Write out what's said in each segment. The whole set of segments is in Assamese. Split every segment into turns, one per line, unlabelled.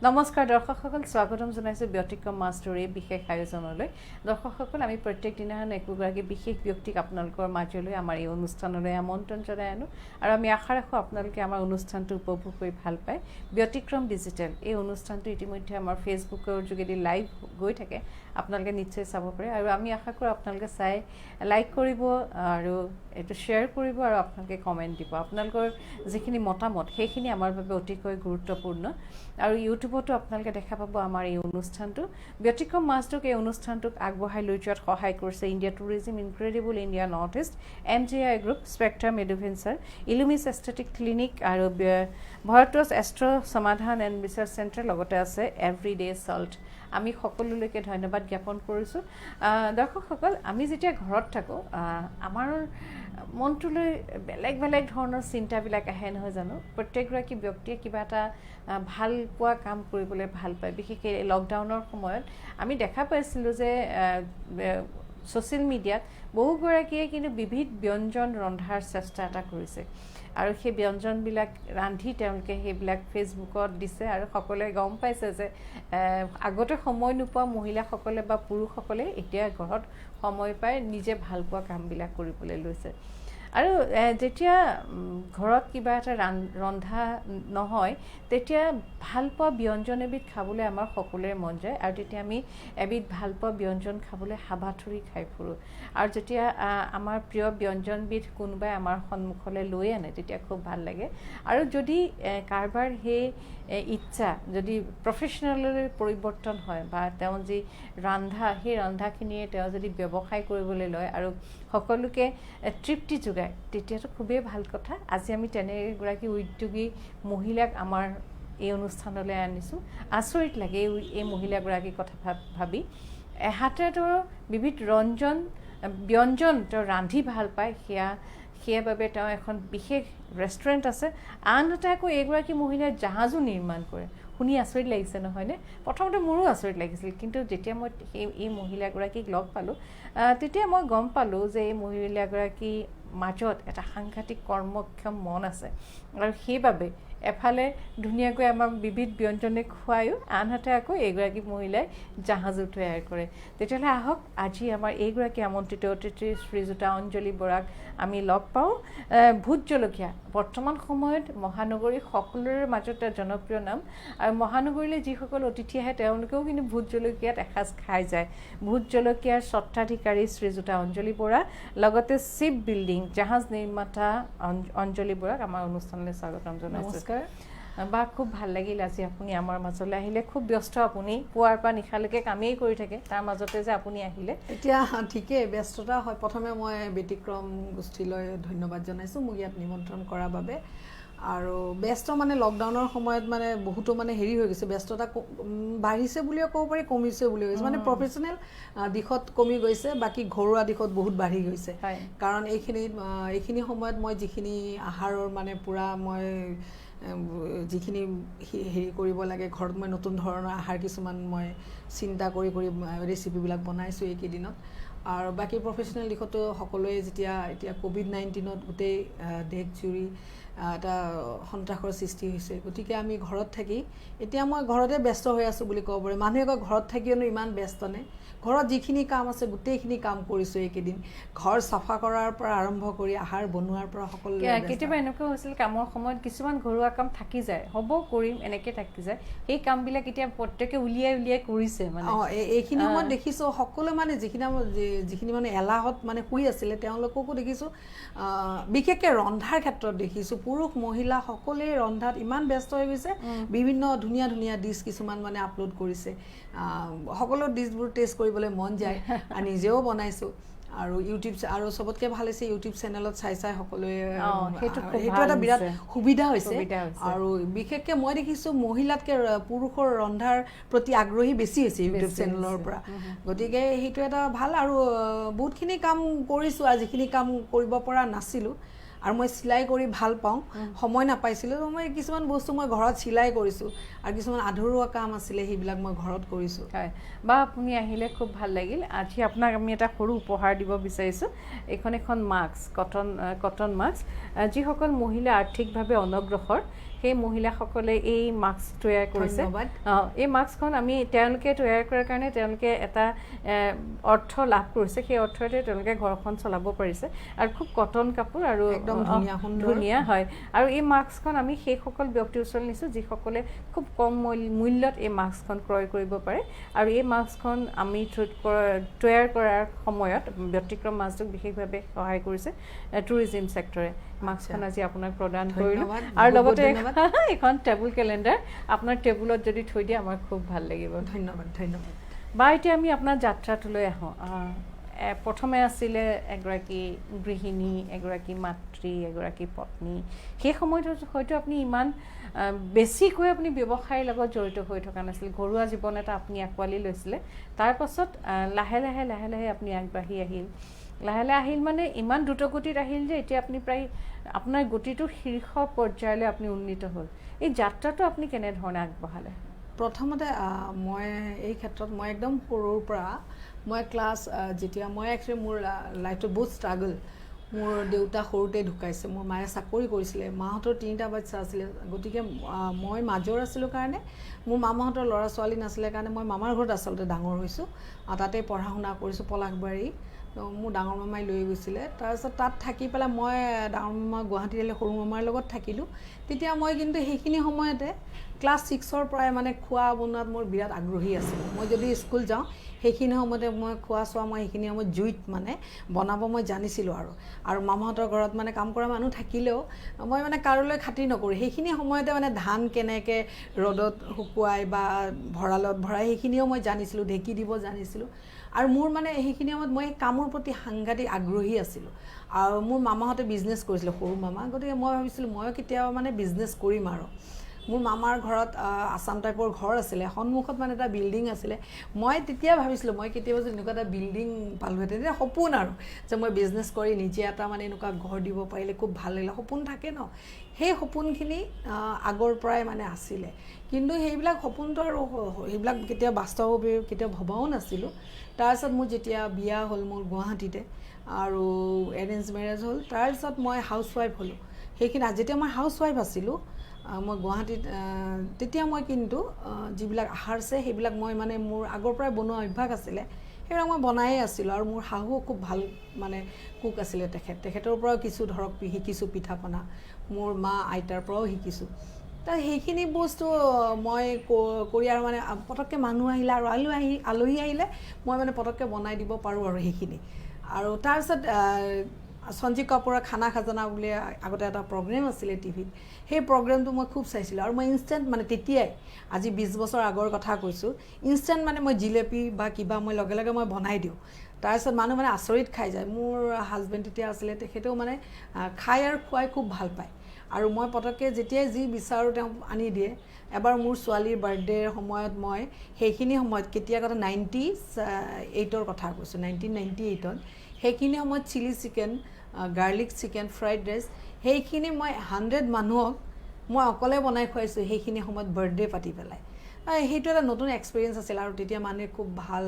নমস্কাৰ দৰ্শকসকল স্বাগতম জনাইছো ব্যতিক্ৰম মাছটোৰ এই বিশেষ আয়োজনলৈ দৰ্শকসকল আমি প্ৰত্যেক দিনাখন একোগৰাকী বিশেষ ব্যক্তিক আপোনালোকৰ মাজলৈ আমাৰ এই অনুষ্ঠানলৈ আমন্ত্ৰণ জনাই আনো আৰু আমি আশা ৰাখো আপোনালোকে আমাৰ অনুষ্ঠানটো উপভোগ কৰি ভাল পায় ব্যতিক্ৰম ডিজিটেল এই অনুষ্ঠানটো ইতিমধ্যে আমাৰ ফেচবুকৰ যোগেদি লাইভ গৈ থাকে আপোনালোকে নিশ্চয় চাব পাৰে আৰু আমি আশা কৰো আপোনালোকে চাই লাইক কৰিব আৰু এটো শেয়াৰ কৰিব আৰু আপোনালোকে কমেন্ট দিব আপোনালোকৰ যিখিনি মতামত সেইখিনি আমাৰ বাবে অতিকৈ গুৰুত্বপূৰ্ণ আৰু ইউটিউবতো আপোনালোকে দেখা পাব আমাৰ এই অনুষ্ঠানটো ব্যতিক্ৰম মাছটোক এই অনুষ্ঠানটোক আগবঢ়াই লৈ যোৱাত সহায় কৰিছে India tourism incredible India north east MGI group spectrum adventure Illumis aesthetic clinic আৰু ভাৰতছ astro Samadhan and research centre লগতে আছে এভৰিডে সল্ট আমি সকলোলৈকে ধন্যবাদ জ্ঞাপন কৰিছো দৰ্শকসকল আমি যেতিয়া ঘৰত থাকো আমাৰ মনটোলৈ বেলেগ বেলেগ ধৰণৰ চিন্তাবিলাক আহে নহয় জানো প্ৰত্যেকগৰাকী ব্যক্তিয়ে কিবা এটা ভাল পোৱা কাম কৰিবলৈ ভাল পায় বিশেষকৈ লকডাউনৰ সময়ত আমি দেখা পাইছিলোঁ যে ছ'চিয়েল মিডিয়াত বহুগৰাকীয়ে কিন্তু বিবিধ ব্যঞ্জন ৰন্ধাৰ চেষ্টা এটা কৰিছে আৰু সেই ব্যঞ্জনবিলাক ৰান্ধি তেওঁলোকে সেইবিলাক ফেচবুকত দিছে আৰু সকলোৱে গম পাইছে যে আগতে সময় নোপোৱা মহিলাসকলে বা পুৰুষসকলে এতিয়া ঘৰত সময় পাই নিজে ভাল পোৱা কামবিলাক কৰিবলৈ লৈছে আৰু যেতিয়া ঘৰত কিবা এটা ৰন্ধা নহয় তেতিয়া ভাল পোৱা ব্যঞ্জন এবিধ খাবলৈ আমাৰ সকলোৰে মন যায় আৰু তেতিয়া আমি এবিধ ভাল পোৱা ব্যঞ্জন খাবলৈ হাবাথুৰি খাই ফুৰোঁ আৰু যেতিয়া আমাৰ প্ৰিয় ব্যঞ্জনবিধ কোনোবাই আমাৰ সন্মুখলৈ লৈ আনে তেতিয়া খুব ভাল লাগে আৰু যদি কাৰবাৰ সেই ইচ্ছা যদি প্ৰফেশ্যনেললৈ পৰিৱৰ্তন হয় বা তেওঁ যি ৰন্ধা সেই ৰন্ধাখিনিয়ে তেওঁ যদি ব্যৱসায় কৰিবলৈ লয় আৰু সকলোকে তৃপ্তি যোগায় তেতিয়াতো খুবেই ভাল কথা আজি আমি তেনে এগৰাকী উদ্যোগী মহিলাক আমাৰ এই অনুষ্ঠানলৈ আনিছোঁ আচৰিত লাগে এই মহিলাগৰাকীৰ কথা ভাবি এহাতে তেওঁৰ বিবিধ ব্যঞ্জন তেওঁ ৰান্ধি ভাল পায় সেইবাবে তেওঁ এখন বিশেষ ৰেষ্টুৰেণ্ট আছে আনহাতে আকৌ এইগৰাকী মহিলাই জাহাজো নিৰ্মাণ কৰে শুনি আচৰিত লাগিছে নহয়নে প্ৰথমতে মোৰো আচৰিত লাগিছিল কিন্তু যেতিয়া মই এই মহিলাগৰাকীক লগ পালোঁ তেতিয়া মই গম পালোঁ যে এই মহিলাগৰাকী মাজত এটা সাংঘাতিক কৰ্মক্ষম মন আছে আৰু সেইবাবে এফালে ধুনীয়াকৈ আমাৰ বিবিধ ব্যঞ্জনে খুৱায়ো আনহাতে আকৌ এইগৰাকী মহিলাই জাহাজো তৈয়াৰ কৰে তেতিয়াহ'লে আহক আজি আমাৰ এইগৰাকী আমন্ত্ৰিত অতিথি শ্ৰীযুতা অঞ্জলি বৰাক আমি লগ পাওঁ ভোট জলকীয়া বৰ্তমান সময়ত মহানগৰী সকলোৰে মাজত এটা জনপ্ৰিয় নাম আৰু মহানগৰীলৈ যিসকল অতিথি আহে তেওঁলোকেও কিন্তু ভোট জলকীয়াত এসাঁজ খাই যায় ভোট জলকীয়াৰ স্বত্বাধিকাৰী শ্ৰীযুতা অঞ্জলি বৰা লগতে শিপ বিল্ডিং জাহাজ নিৰ্মাতা অঞ্জলি বৰাক আমাৰ অনুষ্ঠানলৈ স্বাগতম জনাইছোঁ বা খুব ভাল লাগিল আজি আপুনি আমাৰ মাজলৈ আহিলে খুব ব্যস্ত আপুনি পুৱাৰ পৰা নিশালৈকে কামেই কৰি থাকে তাৰ মাজতে যে আপুনি আহিলে
এতিয়া ঠিকেই ব্যস্ততা হয় প্ৰথমে মই ব্যতিক্ৰম গোষ্ঠীলৈ ধন্যবাদ জনাইছোঁ মোক ইয়াত নিমন্ত্ৰণ কৰাৰ বাবে আৰু ব্যস্ত মানে লকডাউনৰ সময়ত মানে বহুতো মানে হেৰি হৈ গৈছে ব্যস্ততা বাঢ়িছে বুলিও ক'ব পাৰি কমিছে বুলিও কৈছে মানে প্ৰফেশ্যনেল দিশত কমি গৈছে বাকী ঘৰুৱা দিশত বহুত বাঢ়ি গৈছে কাৰণ এইখিনি সময়ত মই যিখিনি আহাৰৰ মানে পূৰা মই যিখিনি হেৰি কৰিব লাগে ঘৰত মই নতুন ধৰণৰ আহাৰ কিছুমান মই চিন্তা কৰি ৰেচিপিবিলাক বনাইছোঁ এইকেইদিনত আৰু বাকী প্ৰফেশ্যনেল দিশতো সকলোৱে এতিয়া COVID-19ত গোটেই দেশজুৰি এটা সন্ত্ৰাসৰ সৃষ্টি হৈছে গতিকে আমি ঘৰত থাকি এতিয়া মই ঘৰতে ব্যস্ত হৈ আছোঁ বুলি ক'ব পাৰি মানুহে কয় ঘৰত থাকিওনো ইমান ব্যস্ত নে ঘৰত যিখিনি কাম আছে গোটেইখিনি কাম কৰিছোঁ এইকেইদিন ঘৰ চাফা কৰাৰ পৰা আৰম্ভ কৰি আহাৰ বনোৱাৰ পৰা সকলো
কেতিয়াবা এনেকুৱা হৈছিল কামৰ সময়ত কিছুমান ঘৰুৱা কাম থাকি যায় হ'ব কৰিম এনেকৈ থাকি যায় সেই কামবিলাক এতিয়া প্ৰত্যেকে উলিয়াই কৰিছে মানে
এইখিনি সময়ত দেখিছোঁ সকলোৱে মানে যিখিনি মানে এলাহত মানে শুই আছিলে তেওঁলোককো দেখিছোঁ বিশেষকৈ ৰন্ধাৰ ক্ষেত্ৰত দেখিছোঁ পুৰুষ মহিলা সকলোৱে ৰন্ধাত ইমান ব্যস্ত হৈ গৈছে বিভিন্ন ধুনীয়া ধুনীয়া ডিছ কিছুমান মানে আপলোড কৰিছে সকলো ডিছবোৰ টেষ্ট কৰিবলৈ মন যায় আৰু নিজেও বনাইছোঁ আৰু ইউটিউব আৰু সবতকৈ ভাল হৈছে ইউটিউব চেনেলত চাই সকলোৱে সেইটো এটা বিৰাট সুবিধা হৈছে আৰু বিশেষকৈ মই দেখিছোঁ মহিলাতকৈ পুৰুষৰ ৰন্ধাৰ প্ৰতি আগ্ৰহী বেছি হৈছে ইউটিউব চেনেলৰ পৰা গতিকে সেইটো এটা ভাল আৰু বহুতখিনি কাম কৰিছোঁ আৰু যিখিনি কাম কৰিব পৰা নাছিলোঁ আৰু মই চিলাই কৰি ভাল পাওঁ সময় নাপাইছিলোঁ মই কিছুমান বস্তু মই ঘৰত চিলাই কৰিছোঁ আৰু কিছুমান আধৰুৱা কাম আছিলে সেইবিলাক মই ঘৰত কৰিছোঁ
হয় বা আপুনি আহিলে খুব ভাল লাগিল আজি আপোনাক আমি এটা সৰু উপহাৰ দিব বিচাৰিছোঁ এখন মাস্ক কটন মাস্ক যিসকল মহিলা আৰ্থিকভাৱে অনগ্ৰসৰ সেই মহিলাসকলে এই মাস্ক তৈয়াৰ কৰিছে এই মাস্কখন আমি তেওঁলোকে তৈয়াৰ কৰাৰ কাৰণে তেওঁলোকে এটা অৰ্থ লাভ কৰিছে সেই অৰ্থতে তেওঁলোকে ঘৰখন চলাব পাৰিছে আৰু খুব কটন কাপোৰ আৰু
একদম
ধুনীয়া হয় আৰু এই মাস্কখন আমি সেইসকল ব্যক্তিৰ ওচৰত নিছোঁ যিসকলে খুব কম মূল্যত এই মাস্কখন ক্ৰয় কৰিব পাৰে আৰু এই মাস্কখন আমি তৈয়াৰ কৰাৰ সময়ত ব্যতিক্ৰম মাস্কটোক বিশেষভাৱে সহায় কৰিছে টুৰিজিম ছেক্টৰে মাস্কখন আজি আপোনাক প্ৰদান কৰিলোঁ আৰু লগতে এখন টেবুল কেলেণ্ডাৰ আপোনাৰ টেবুলত যদি থৈ দিয়ে আমাৰ খুব ভাল লাগিব
ধন্যবাদ
বা এতিয়া আমি আপোনাৰ যাত্ৰাটোলৈ আহোঁ প্ৰথমে আছিলে এগৰাকী গৃহিণী এগৰাকী মাতৃ এগৰাকী পত্নী সেই সময়ত হয়তো আপুনি ইমান বেছিকৈ আপুনি ব্যৱসায়ৰ লগত জড়িত হৈ থকা নাছিল ঘৰুৱা জীৱন এটা আপুনি আঁকোৱালি লৈছিলে তাৰ পাছত লাহে লাহে আপুনি আগবাঢ়ি আহিল লাহে আহিল মানে ইমান দ্ৰুতগতিত আহিল যে এতিয়া আপুনি প্ৰায় আপোনাৰ গতিটোৰ শীৰ্ষ পৰ্যায়লৈ আপুনি উন্নীত হ'ল এই যাত্ৰাটো আপুনি কেনেধৰণে আগবঢ়ালে
প্ৰথমতে মই এই ক্ষেত্ৰত মই একদম সৰুৰ পৰা মই ক্লাছ যেতিয়া মই একচুৱেলি মোৰ লাইফটো বহুত ষ্ট্ৰাগল মোৰ দেউতা সৰুতে ঢুকাইছে মোৰ মায়ে চাকৰি কৰিছিলে মাহঁতৰ 3টা বাচ্চা আছিলে গতিকে মই মাজৰ আছিলোঁ কাৰণে মোৰ মামাহঁতৰ ল'ৰা ছোৱালী নাছিলে কাৰণে মই মামাৰ ঘৰত আচলতে ডাঙৰ হৈছোঁ তাতে পঢ়া শুনা কৰিছোঁ পলাশবাৰী মোৰ ডাঙৰ মামাই লৈ গৈছিলে তাৰপিছত তাত থাকি পেলাই মই ডাঙৰ মামা গুৱাহাটীলৈ সৰু মামাৰ লগত থাকিলোঁ তেতিয়া মই কিন্তু সেইখিনি সময়তে ক্লাছ 6ৰ পৰাই মানে খোৱা বনোৱাত মোৰ বিৰাট আগ্ৰহী আছিলোঁ মই যদি স্কুল যাওঁ সেইখিনি সময়তে মই খোৱা চোৱা মই সেইখিনি সময়ত জুইত মানে বনাব মই জানিছিলোঁ আৰু মামাহঁতৰ ঘৰত মানে কাম কৰা মানুহ থাকিলেও মই মানে কাৰোলৈ খাতিৰ নকৰোঁ সেইখিনি সময়তে মানে ধান কেনেকৈ ৰ'দত শুকুৱাই বা ভঁৰালত ভৰাই সেইখিনিও মই জানিছিলোঁ ঢেঁকী দিব জানিছিলোঁ আৰু মোৰ মানে সেইখিনি সময়ত মই কামৰ প্ৰতি সাংঘাতিক আগ্ৰহী আছিলোঁ আৰু মোৰ মামাহঁতে বিজনেছ কৰিছিলে সৰু মামা গতিকে মই ভাবিছিলোঁ ময়ো কেতিয়াবা মানে বিজনেছ কৰিম আৰু মোৰ মামাৰ ঘৰত আছাম টাইপৰ ঘৰ আছিলে সন্মুখত মানে এটা বিল্ডিং আছিলে মই তেতিয়া ভাবিছিলোঁ মই কেতিয়াবা যদি এনেকুৱা এটা বিল্ডিং পালোঁহেঁতেন তেতিয়া সপোন আৰু যে মই বিজনেছ কৰি নিজে এটা মানে এনেকুৱা ঘৰ দিব পাৰিলে খুব ভাল লাগিলে সপোন থাকে ন সেই সপোনখিনি আগৰ পৰাই মানে আছিলে কিন্তু সেইবিলাক সপোনটো আৰু সেইবিলাক কেতিয়াও বাস্তৱ কেতিয়াও ভবাও নাছিলোঁ তাৰপিছত মোৰ যেতিয়া বিয়া হ'ল মোৰ গুৱাহাটীতে আৰু এৰেঞ্জ মেৰেজ হ'ল তাৰপিছত মই হাউচৱাইফ হ'লোঁ সেইখিনি যেতিয়া মই হাউচৱাইফ আছিলোঁ মই গুৱাহাটীত তেতিয়া মই কিন্তু যিবিলাক আহাৰ আছে সেইবিলাক মই মানে মোৰ আগৰ পৰাই বনোৱা অভ্যাস আছিলে সেইবিলাক মই বনায়ে আছিলোঁ আৰু মোৰ শাহু খুব ভাল মানে কুক আছিলে তেখেতৰ পৰাও কিছু ধৰক শিকিছোঁ পিঠা পনা মোৰ মা আইতাৰ পৰাও শিকিছোঁ সেইখিনি বস্তু মই কৰি আৰু মানে পটককৈ মানুহ আহিলে আৰু আলহী আহিলে মই মানে পটককৈ বনাই দিব পাৰোঁ আৰু সেইখিনি আৰু তাৰপিছত সঞ্জীৱ কাপুৰৰ খানা খাজানা বুলি আগতে এটা প্ৰগ্ৰেম আছিলে টিভিত সেই প্ৰগ্ৰেমটো মই খুব চাইছিলোঁ আৰু মই ইনষ্টেণ্ট মানে তেতিয়াই আজি 20 বছৰ আগৰ কথা কৈছোঁ ইনষ্টেণ্ট মানে মই জিলেপি বা কিবা মই লগে লগে মই বনাই দিওঁ তাৰপিছত মানুহ মানে আচৰিত খাই যায় মোৰ হাজবেণ্ড তেতিয়া আছিলে তেখেতেও মানে খাই আৰু খুৱাই খুব ভাল পায় আৰু মই পটককৈ যেতিয়াই যি বিচাৰোঁ তেওঁ আনি দিয়ে এবাৰ মোৰ ছোৱালীৰ বাৰ্থডেৰ সময়ত মই সেইখিনি সময়ত কেতিয়া কথা 98ৰ কথা কৈছোঁ 1998ত সেইখিনি সময়ত chilli chicken garlic chicken fried rice সেইখিনি মই 100 মানুহক মই অকলে বনাই খুৱাইছোঁ সেইখিনি সময়ত বাৰ্থডে পাতি পেলাই সেইটো এটা নতুন এক্সপিৰিয়েঞ্চ আছিল আৰু তেতিয়া মানুহে খুব ভাল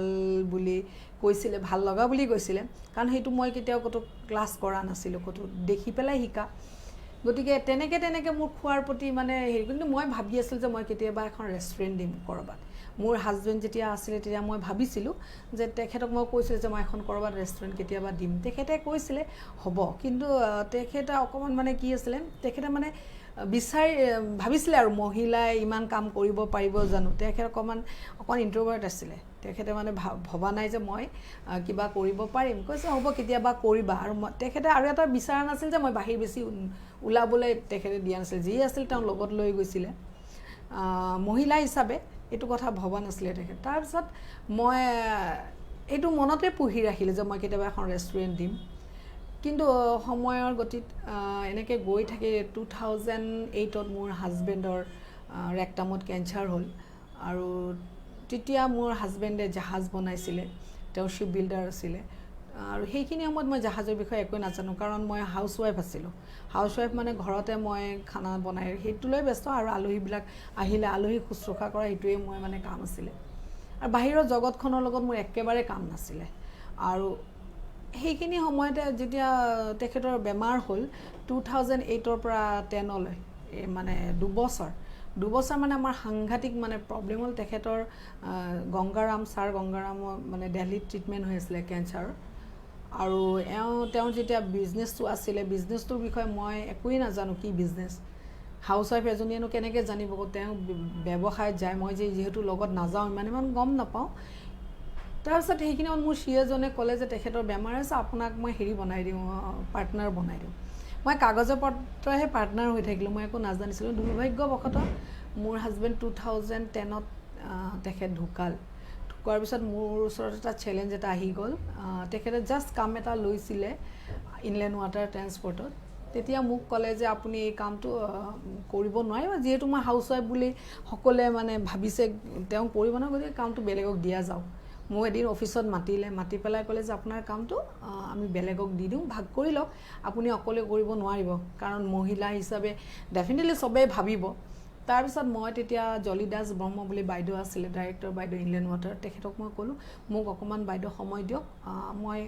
বুলি কৈছিলে ভাল লগা বুলি কৈছিলে কাৰণ সেইটো মই কেতিয়াও ক'তো ক্লাছ কৰা নাছিলোঁ ক'তো দেখি পেলাই শিকা গতিকে তেনেকৈ মোৰ খোৱাৰ প্ৰতি মানে হেৰি কিন্তু মই ভাবি আছিলোঁ যে মই কেতিয়াবা এখন ৰেষ্টুৰেণ্ট দিম ক'ৰবাত মোৰ হাজবেণ্ড যেতিয়া আছিলে তেতিয়া মই ভাবিছিলোঁ যে তেখেতক মই কৈছিলোঁ যে মই এখন ক'ৰবাত ৰেষ্টুৰেণ্ট কেতিয়াবা দিম তেখেতে কৈছিলে হ'ব কিন্তু তেখেতে অকণমান মানে কি আছিলে তেখেতে মানে ভাবিছিলে আৰু মহিলাই ইমান কাম কৰিব পাৰিব জানো তেখেত অকণমান ইণ্ট্ৰভাৰ্ট আছিলে তেখেতে মানে ভবা নাই যে মই কিবা কৰিব পাৰিম কৈছে হ'ব কেতিয়াবা কৰিবা আৰু তেখেতে আৰু এটা বিচৰা নাছিল যে মই বাহিৰ বেছি ওলাবলৈ তেখেতে দিয়া নাছিল যি আছিল তেওঁ লগত লৈ গৈছিলে মহিলা হিচাপে এইটো কথা ভবা নাছিলে তেখেত তাৰপিছত মই এইটো মনতে পুহি ৰাখিলোঁ যে মই কেতিয়াবা এখন ৰেষ্টুৰেণ্ট দিম কিন্তু সময়ৰ গতিত এনেকৈ গৈ থাকি 2008ত মোৰ হাজবেণ্ডৰ ৰেক্টামত কেঞ্চাৰ হ'ল আৰু তেতিয়া মোৰ হাজবেণ্ডে জাহাজ বনাইছিলে তেওঁ শ্বিপ বিল্ডাৰ আছিলে আৰু সেইখিনি সময়ত মই জাহাজৰ বিষয়ে একোৱে নাজানো কাৰণ মই হাউচৱাইফ আছিলোঁ হাউচৱাইফ মানে ঘৰতে মই খানা বনাই সেইটো লৈ ব্যস্ত আৰু আলহীবিলাক আহিলে আলহী শুশ্ৰূষা কৰা এইটোৱে মই মানে কাম আছিলে আৰু বাহিৰৰ জগতখনৰ লগত মোৰ একেবাৰে কাম নাছিলে আৰু সেইখিনি সময়তে যেতিয়া তেখেতৰ বেমাৰ হ'ল 2008 পৰা 10লৈ মানে দুবছৰ মানে আমাৰ সাংঘাতিক মানে প্ৰব্লেম হ'ল তেখেতৰ ছাৰ গংগাৰামৰ মানে দিল্লীত ট্ৰিটমেণ্ট হৈ আছিলে কেঞ্চাৰ আৰু তেওঁৰ যেতিয়া বিজনেছটো আছিলে বিজনেছটোৰ বিষয়ে মই একোৱেই নাজানো কি বিজনেছ হাউচৱাইফ এজনীয়েনো কেনেকৈ জানিব তেওঁ ব্যৱসায়ত যায় মই যিহেতু লগত নাযাওঁ ইমান গম নাপাওঁ তাৰপিছত সেইখিনি মোৰ এজনে ক'লে যে তেখেতৰ বেমাৰ আছে আপোনাক মই বনাই দিওঁ পাৰ্টনাৰ বনাই দিওঁ মই কাগজে পত্ৰহে পাৰ্টনাৰ হৈ থাকিলোঁ মই একো নাজানিছিলোঁ দুৰ্ভাগ্যবশতঃ মোৰ হাজবেণ্ড 2010ত তেখেত ঢুকাল ঢুকোৱাৰ পিছত মোৰ ওচৰত এটা চেলেঞ্জ এটা আহি গ'ল তেখেতে জাষ্ট কাম এটা লৈছিলে ইনলেণ্ড ৱাটাৰ ট্ৰেন্সপৰ্টত তেতিয়া মোক ক'লে যে আপুনি এই কামটো কৰিব নোৱাৰিব যিহেতু মই হাউচৱাইফ বুলি সকলোৱে মানে ভাবিছে তেওঁ কৰিব নোৱাৰে গতিকে কামটো বেলেগক দিয়া যাওক মোক এদিন অফিচত মাতি পেলাই ক'লে যে আপোনাৰ কামটো আমি বেলেগক দি দিওঁ ভাগ কৰি লওক আপুনি অকলে কৰিব নোৱাৰিব কাৰণ মহিলা হিচাপে ডেফিনেটলি চবেই ভাবিব তাৰপিছত মই তেতিয়া জলি দাস ব্ৰহ্ম বুলি বাইদেউ আছিলে ডাইৰেক্টৰ বাইদেউ ইনলেণ্ড ৱাটাৰ তেখেতক মই ক'লোঁ মোক অকণমান বাইদেউ সময় দিয়ক মই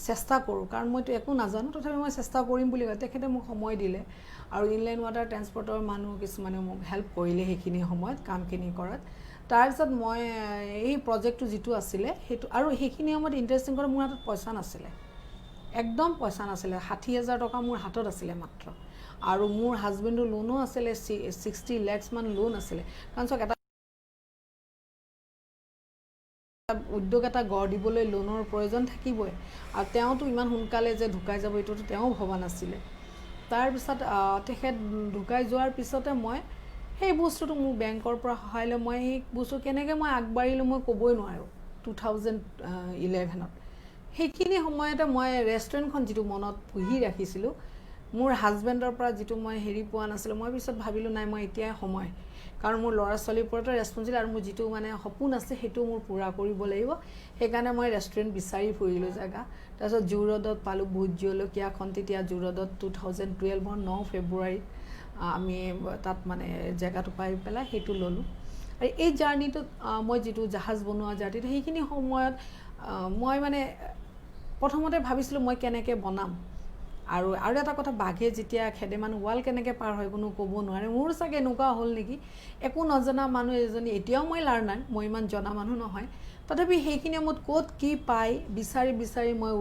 চেষ্টা কৰোঁ কাৰণ মইতো একো নাজানো তথাপি মই চেষ্টা কৰিম বুলি কয় তেখেতে মোক সময় দিলে আৰু ইনলেণ্ড ৱাটাৰ ট্ৰেন্সপৰ্টৰ মানুহ কিছুমানে মোক হেল্প কৰিলে সেইখিনি সময়ত কামখিনি কৰাত তাৰপিছত মই এই প্ৰজেক্টটো যিটো আছিলে সেইটো আৰু সেইখিনি সময়ত ইণ্টাৰেষ্টিং কৰা মোৰ হাতত পইচা নাছিলে একদম পইচা নাছিলে 60,000 টকা মোৰ হাতত আছিলে মাত্ৰ আৰু মোৰ হাজবেণ্ডৰ লোনো আছিলে 60 lakhs মান লোন আছিলে কাৰণ চাওক এটা উদ্যোগ এটা গঢ় দিবলৈ লোনৰ প্ৰয়োজন থাকিবই আৰু তেওঁতো ইমান সোনকালে যে ঢুকাই যাব এইটোতো তেওঁ ভবা নাছিলে তাৰপিছত তেখেত ঢুকাই যোৱাৰ পিছতে মই সেই বস্তুটো মোৰ বেংকৰ পৰা সহায় লৈ মই সেই বস্তু কেনেকৈ মই আগবাঢ়িলোঁ মই ক'বই নোৱাৰোঁ 2011ত সেইখিনি সময়তে মই ৰেষ্টুৰেণ্টখন যিটো মনত পুহি ৰাখিছিলোঁ মোৰ হাজবেণ্ডৰ পৰা যিটো মই পোৱা নাছিলোঁ মই পিছত ভাবিলোঁ নাই মই এতিয়াই সময় কাৰণ মোৰ ল'ৰা ছোৱালীৰ ওপৰতো ৰেছপঞ্চিবল আৰু মোৰ যিটো মানে সপোন আছে সেইটো মোৰ পূৰা কৰিব লাগিব সেইকাৰণে মই ৰেষ্টুৰেণ্ট বিচাৰি ফুৰিলোঁ জেগা তাৰপিছত জু ৰোডত পালোঁ ভোট জলকীয়াখন তেতিয়া জু ৰোডত 2012ৰ 9 ফেব্ৰুৱাৰীত আমি তাত মানে জেগাটো পাই পেলাই সেইটো ল'লোঁ আৰু এই জাৰ্ণিটোত মই যিটো জাহাজ বনোৱা জাৰ্ণিটো সেইখিনি সময়ত মই মানে প্ৰথমতে ভাবিছিলোঁ মই কেনেকৈ বনাম আৰু এটা কথা বাঘে যেতিয়া খেদে মানুহ ৱাল কেনেকৈ পাৰ হয় কোনো ক'ব নোৱাৰে মোৰ চাগে এনেকুৱা হ'ল নেকি একো নজনা মানুহ এজনী এতিয়াও মই লাৰ্ণাৰ মই ইমান জনা মানুহ নহয় তথাপি সেইখিনি সময়ত ক'ত কি পাই বিচাৰি মই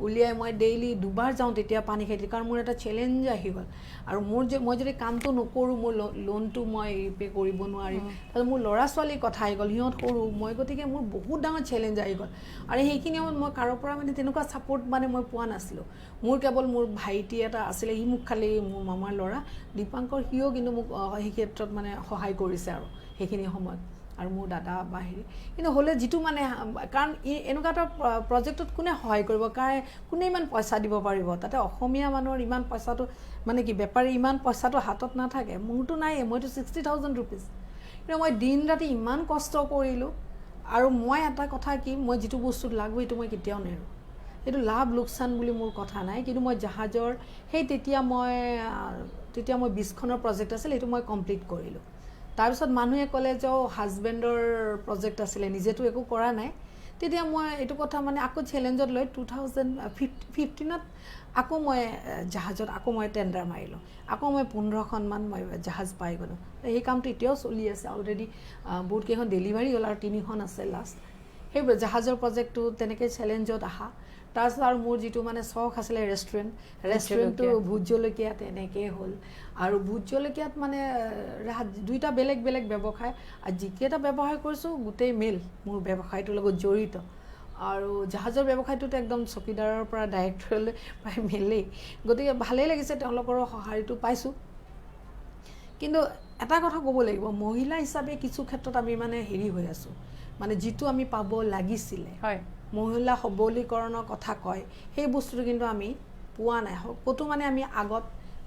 উলিয়াই মই ডেইলি দুবাৰ যাওঁ তেতিয়া পানী খেতি কাৰণ মোৰ এটা চেলেঞ্জ আহি গ'ল আৰু মই যদি কামটো নকৰোঁ মোৰ লোনটো মই পে' কৰিব নোৱাৰিম তাৰপিছত মোৰ ল'ৰা ছোৱালীৰ কথা আহি গ'ল সিহঁত সৰু মই গতিকে মোৰ বহুত ডাঙৰ চেলেঞ্জ আহি গ'ল আৰু সেইখিনি সময়ত মই কাৰো পৰা মানে তেনেকুৱা ছাপৰ্ট মানে মই পোৱা নাছিলোঁ মোৰ কেৱল মোৰ ভাইটি এটা আছিলে সি মোক খালি মোৰ মামাৰ ল'ৰা দীপাংকৰ সিও কিন্তু মোক সেই ক্ষেত্ৰত মানে সহায় কৰিছে আৰু সেইখিনি সময়ত আৰু মোৰ দাদা বা কিন্তু হ'লে যিটো মানে কাৰণ এনেকুৱা এটা প্ৰজেক্টত কোনে সহায় কৰিব কোনে ইমান পইচা দিব পাৰিব তাতে অসমীয়া মানুহৰ ইমান পইচাটো মানে কি বেপাৰী ইমান পইচাটো হাতত নাথাকে মোৰতো নাই মইতো 60,000 ৰুপিজ কিন্তু মই দিন ৰাতি ইমান কষ্ট কৰিলোঁ আৰু মই এটা কথা কি মই যিটো বস্তুত লাগো সেইটো মই কেতিয়াও নেৰোঁ এইটো লাভ লোকচান বুলি মোৰ কথা নাই কিন্তু মই জাহাজৰ তেতিয়া মই 20খনৰ প্ৰজেক্ট আছিল সেইটো মই কমপ্লিট কৰিলোঁ তাৰপিছত মানুহে ক'লে যে হাজবেণ্ডৰ প্ৰজেক্ট আছিলে নিজেতো একো কৰা নাই তেতিয়া মই এইটো কথা মানে আকৌ চেলেঞ্জত লৈ 2015ত আকৌ মই জাহাজত আকৌ মই টেণ্ডাৰ মাৰিলোঁ আকৌ মই 15খনমান মই জাহাজ পাই গ'লোঁ সেই কামটো এতিয়াও চলি আছে অলৰেডি বহুতকেইখন ডেলিভাৰী হ'ল আৰু 3খন আছে লাষ্ট সেই জাহাজৰ প্ৰজেক্টটো তেনেকৈ চেলেঞ্জত আহা তাৰপিছত আৰু মোৰ যিটো মানে চখ আছিলে ৰেষ্টুৰেণ্টটো ভোট জলকীয়া তেনেকৈ হ'ল আৰু ভোট জলকীয়াত মানে দুইটা বেলেগ ব্যৱসায় আৰু যিকেইটা ব্যৱসায় কৰিছোঁ গোটেই মিল মোৰ ব্যৱসায়টোৰ লগত জড়িত আৰু জাহাজৰ ব্যৱসায়টোত একদম চকীদাৰৰ পৰা ডাইৰেক্টৰলৈ প্ৰায় মিলেই গতিকে ভালেই লাগিছে তেওঁলোকৰো সঁহাৰিটো পাইছোঁ কিন্তু এটা কথা ক'ব লাগিব মহিলা হিচাপে কিছু ক্ষেত্ৰত আমি মানে হৈ আছোঁ মানে যিটো আমি পাব লাগিছিলে
হয়
মহিলা সবলীকৰণৰ কথা কয় সেই বস্তুটো কিন্তু আমি পোৱা নাই ক'তো মানে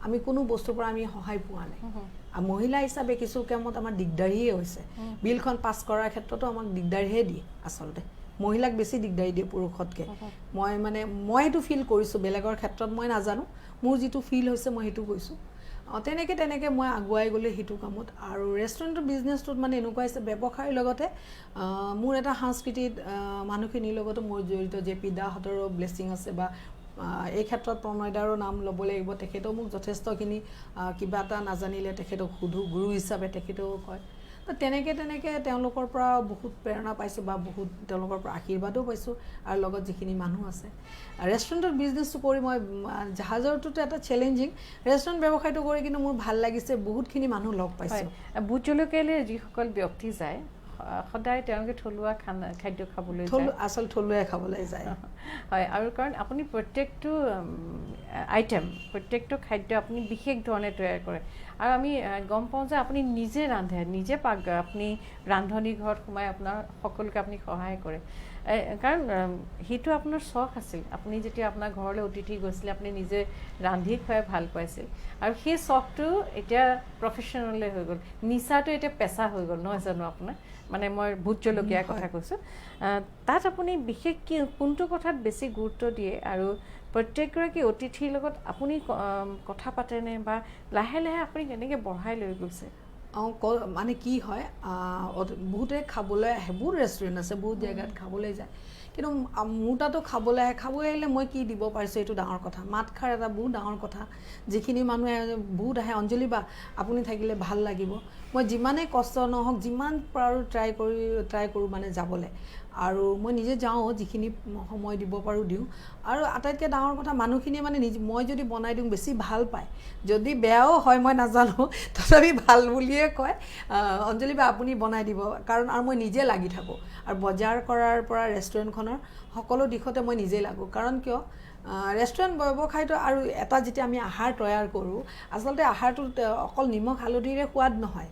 আমি কোনো বস্তুৰ পৰা আমি সহায় পোৱা নাই আৰু মহিলা হিচাপে কিছু কামত আমাৰ দিগদাৰীয়ে হৈছে বিলখন পাছ কৰাৰ ক্ষেত্ৰতো আমাক দিগদাৰীহে দিয়ে আচলতে মহিলাক বেছি দিগদাৰি দিয়ে পুৰুষতকৈ মই এইটো ফিল কৰিছোঁ বেলেগৰ ক্ষেত্ৰত মই নাজানো মোৰ যিটো ফিল হৈছে মই সেইটো কৈছোঁ তেনেকৈ মই আগুৱাই গ'লে সেইটো কামত আৰু ৰেষ্টুৰেণ্টৰ বিজনেছটোত মানে এনেকুৱা হৈছে ব্যৱসায়ৰ লগতে মোৰ এটা সাংস্কৃতিক মানুহখিনিৰ লগতো মোৰ জড়িত জে পি দাহঁতৰো ব্লেছিং আছে বা এই ক্ষেত্ৰত প্ৰণয়দাৰো নাম ল'ব লাগিব তেখেতেও মোক যথেষ্টখিনি কিবা এটা নাজানিলে তেখেতক সুধো গুৰু হিচাপে তেখেতেও কয় তো তেনেকৈ তেওঁলোকৰ পৰা বহুত প্ৰেৰণা পাইছোঁ বা বহুত তেওঁলোকৰ পৰা আশীৰ্বাদো পাইছোঁ আৰু লগত যিখিনি মানুহ আছে ৰেষ্টুৰেণ্টৰ বিজনেছটো কৰি মই জাহাজৰটোতো এটা চেলেঞ্জিং ৰেষ্টুৰেণ্ট ব্যৱসায়টো কৰি কিন্তু মোৰ ভাল লাগিছে বহুতখিনি মানুহ লগ পাইছোঁ
ভোট জলকীয়ালৈ যিসকল ব্যক্তি যায় সদায় তেওঁলোকে থলুৱা খাদ্য খাবলৈ যায়
আচলতে থলুৱাই খাবলৈ যায়
হয় আৰু কাৰণ আপুনি প্ৰত্যেকটো আইটেম প্ৰত্যেকটো খাদ্য আপুনি বিশেষ ধৰণে তৈয়াৰ কৰে আৰু আমি গম পাওঁ যে আপুনি নিজে ৰান্ধে নিজে আপুনি ৰান্ধনি ঘৰত সোমাই আপোনাৰ সকলোকে আপুনি সহায় কৰে কাৰণ সেইটো আপোনাৰ চখ আছিল আপুনি যেতিয়া আপোনাৰ ঘৰলৈ অতিথি গৈছিলে আপুনি নিজে ৰান্ধি খুৱাই ভাল পাইছিল আৰু সেই চখটো এতিয়া প্ৰফেশ্যনেলে হৈ গ'ল নিচাটো এতিয়া পেচা হৈ গ'ল নহয় জানো আপোনাৰ মানে মই ভোট জলকীয়াৰ কথা কৈছোঁ তাত আপুনি বিশেষ কোনটো কথাত বেছি গুৰুত্ব দিয়ে আৰু প্ৰত্যেকগৰাকী অতিথিৰ লগত আপুনি কথা পাতেনে বা লাহে লাহে আপুনি কেনেকৈ বঢ়াই লৈ গৈছে
মানে কি হয় বহুতে খাবলৈ আহে বহুত ৰেষ্টুৰেণ্ট আছে বহুত জেগাত খাবলৈ যায় কিন্তু মোৰ তাতো খাবলৈ আহিলে মই কি দিব পাৰিছোঁ এইটো ডাঙৰ কথা মাতষাৰ এটা বহুত ডাঙৰ কথা যিখিনি মানুহে বহুত আহে অঞ্জলি বা আপুনি থাকিলে ভাল লাগিব মই যিমানেই কষ্ট নহওক যিমান পাৰোঁ ট্ৰাই কৰোঁ মানে যাবলৈ আৰু মই নিজে যাওঁ যিখিনি সময় দিব পাৰোঁ দিওঁ আৰু আটাইতকৈ ডাঙৰ কথা মানুহখিনিয়ে মানে মই যদি বনাই দিওঁ বেছি ভাল পায় যদি বেয়াও হয় মই নাজানো তথাপি ভাল বুলিয়ে কয় অঞ্জলি বা আপুনি বনাই দিব কাৰণ আৰু মই নিজে লাগি থাকোঁ আৰু বজাৰ কৰাৰ পৰা ৰেষ্টুৰেণ্টখনৰ সকলো দিশতে মই নিজেই লাগোঁ কাৰণ কিয় ৰেষ্টুৰেণ্ট ব্যৱসায়টো আৰু এটা যেতিয়া আমি আহাৰ তৈয়াৰ কৰোঁ আচলতে আহাৰটো অকল নিমখ হালধিৰে সোৱাদ নহয়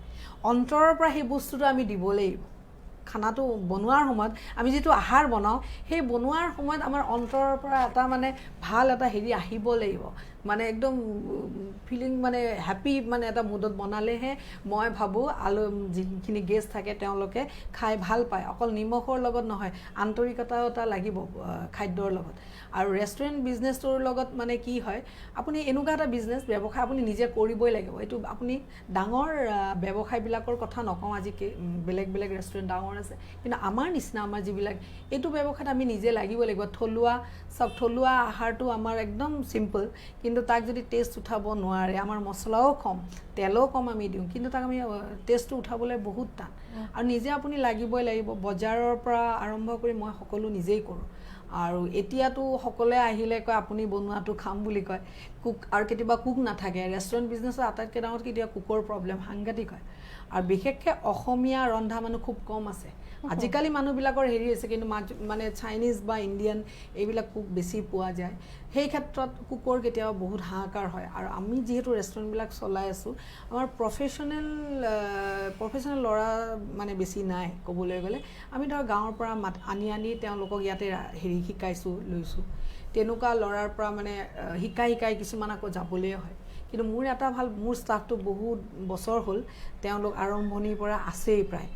অন্তৰৰ পৰা সেই বস্তুটো আমি দিব লাগিব খানাটো বনোৱাৰ সময়ত আমি যিটো আহাৰ বনাওঁ সেই বনোৱাৰ সময়ত আমাৰ অন্তৰৰ পৰা এটা মানে ভাল এটা হেৰি আহিব লাগিব মানে একদম ফিলিং মানে হেপী মানে এটা মুডত বনালেহে মই ভাবোঁ যিখিনি গেষ্ট থাকে তেওঁলোকে খাই ভাল পায় অকল নিমখৰ লগত নহয় আন্তৰিকতা এটা লাগিব খাদ্যৰ লগত আৰু ৰেষ্টুৰেণ্ট বিজনেছটোৰ লগত মানে কি হয় আপুনি এনেকুৱা এটা বিজনেছ ব্যৱসায় আপুনি নিজে কৰিবই লাগিব এইটো আপুনি ডাঙৰ ব্যৱসায়বিলাকৰ কথা নকওঁ আজি বেলেগ ৰেষ্টুৰেণ্ট ডাঙৰ আছে কিন্তু আমাৰ নিচিনা আমাৰ যিবিলাক এইটো ব্যৱসায়ত আমি নিজে লাগিব লাগিব থলুৱা আহাৰটো আমাৰ একদম চিম্পল কিন্তু তাক যদি টেষ্ট উঠাব নোৱাৰে আমাৰ মছলাও কম তেলো কম আমি দিওঁ কিন্তু তাক আমি টেষ্টটো উঠাবলৈ বহুত টান আৰু নিজে আপুনি লাগিবই লাগিব বজাৰৰ পৰা আৰম্ভ কৰি মই সকলো নিজেই কৰোঁ আৰু এতিয়াতো সকলোৱে আহিলে কয় আপুনি বনোৱাটো খাম বুলি কয় কুক আৰু কেতিয়াবা কুক নাথাকে ৰেষ্টুৰেণ্ট বিজনেছৰ আটাইতকৈ ডাঙৰ কেতিয়াবা কুকৰ প্ৰব্লেম সাংঘাতিক হয় আৰু বিশেষকৈ অসমীয়া ৰন্ধা মানুহ খুব কম আছে আজিকালি মানুহবিলাকৰ হেৰি হৈছে কিন্তু মানে চাইনিজ বা ইণ্ডিয়ান এইবিলাক কুক বেছি পোৱা যায় সেই ক্ষেত্ৰত কুকৰ কেতিয়াবা বহুত হাহাকাৰ হয় আৰু আমি যিহেতু ৰেষ্টুৰেণ্টবিলাক চলাই আছোঁ আমাৰ প্ৰফেশ্যনেল ল'ৰা মানে বেছি নাই ক'বলৈ গ'লে আমি ধৰক গাঁৱৰ পৰা আনি তেওঁলোকক ইয়াতে হেৰি লৈছোঁ তেনেকুৱা ল'ৰাৰ পৰা মানে শিকাই কিছুমান আকৌ যাবলৈ হয় কিন্তু মোৰ এটা ভাল মোৰ ষ্টাফটো বহুত বছৰ হ'ল তেওঁলোক আৰম্ভণিৰ পৰা আছেই প্ৰায়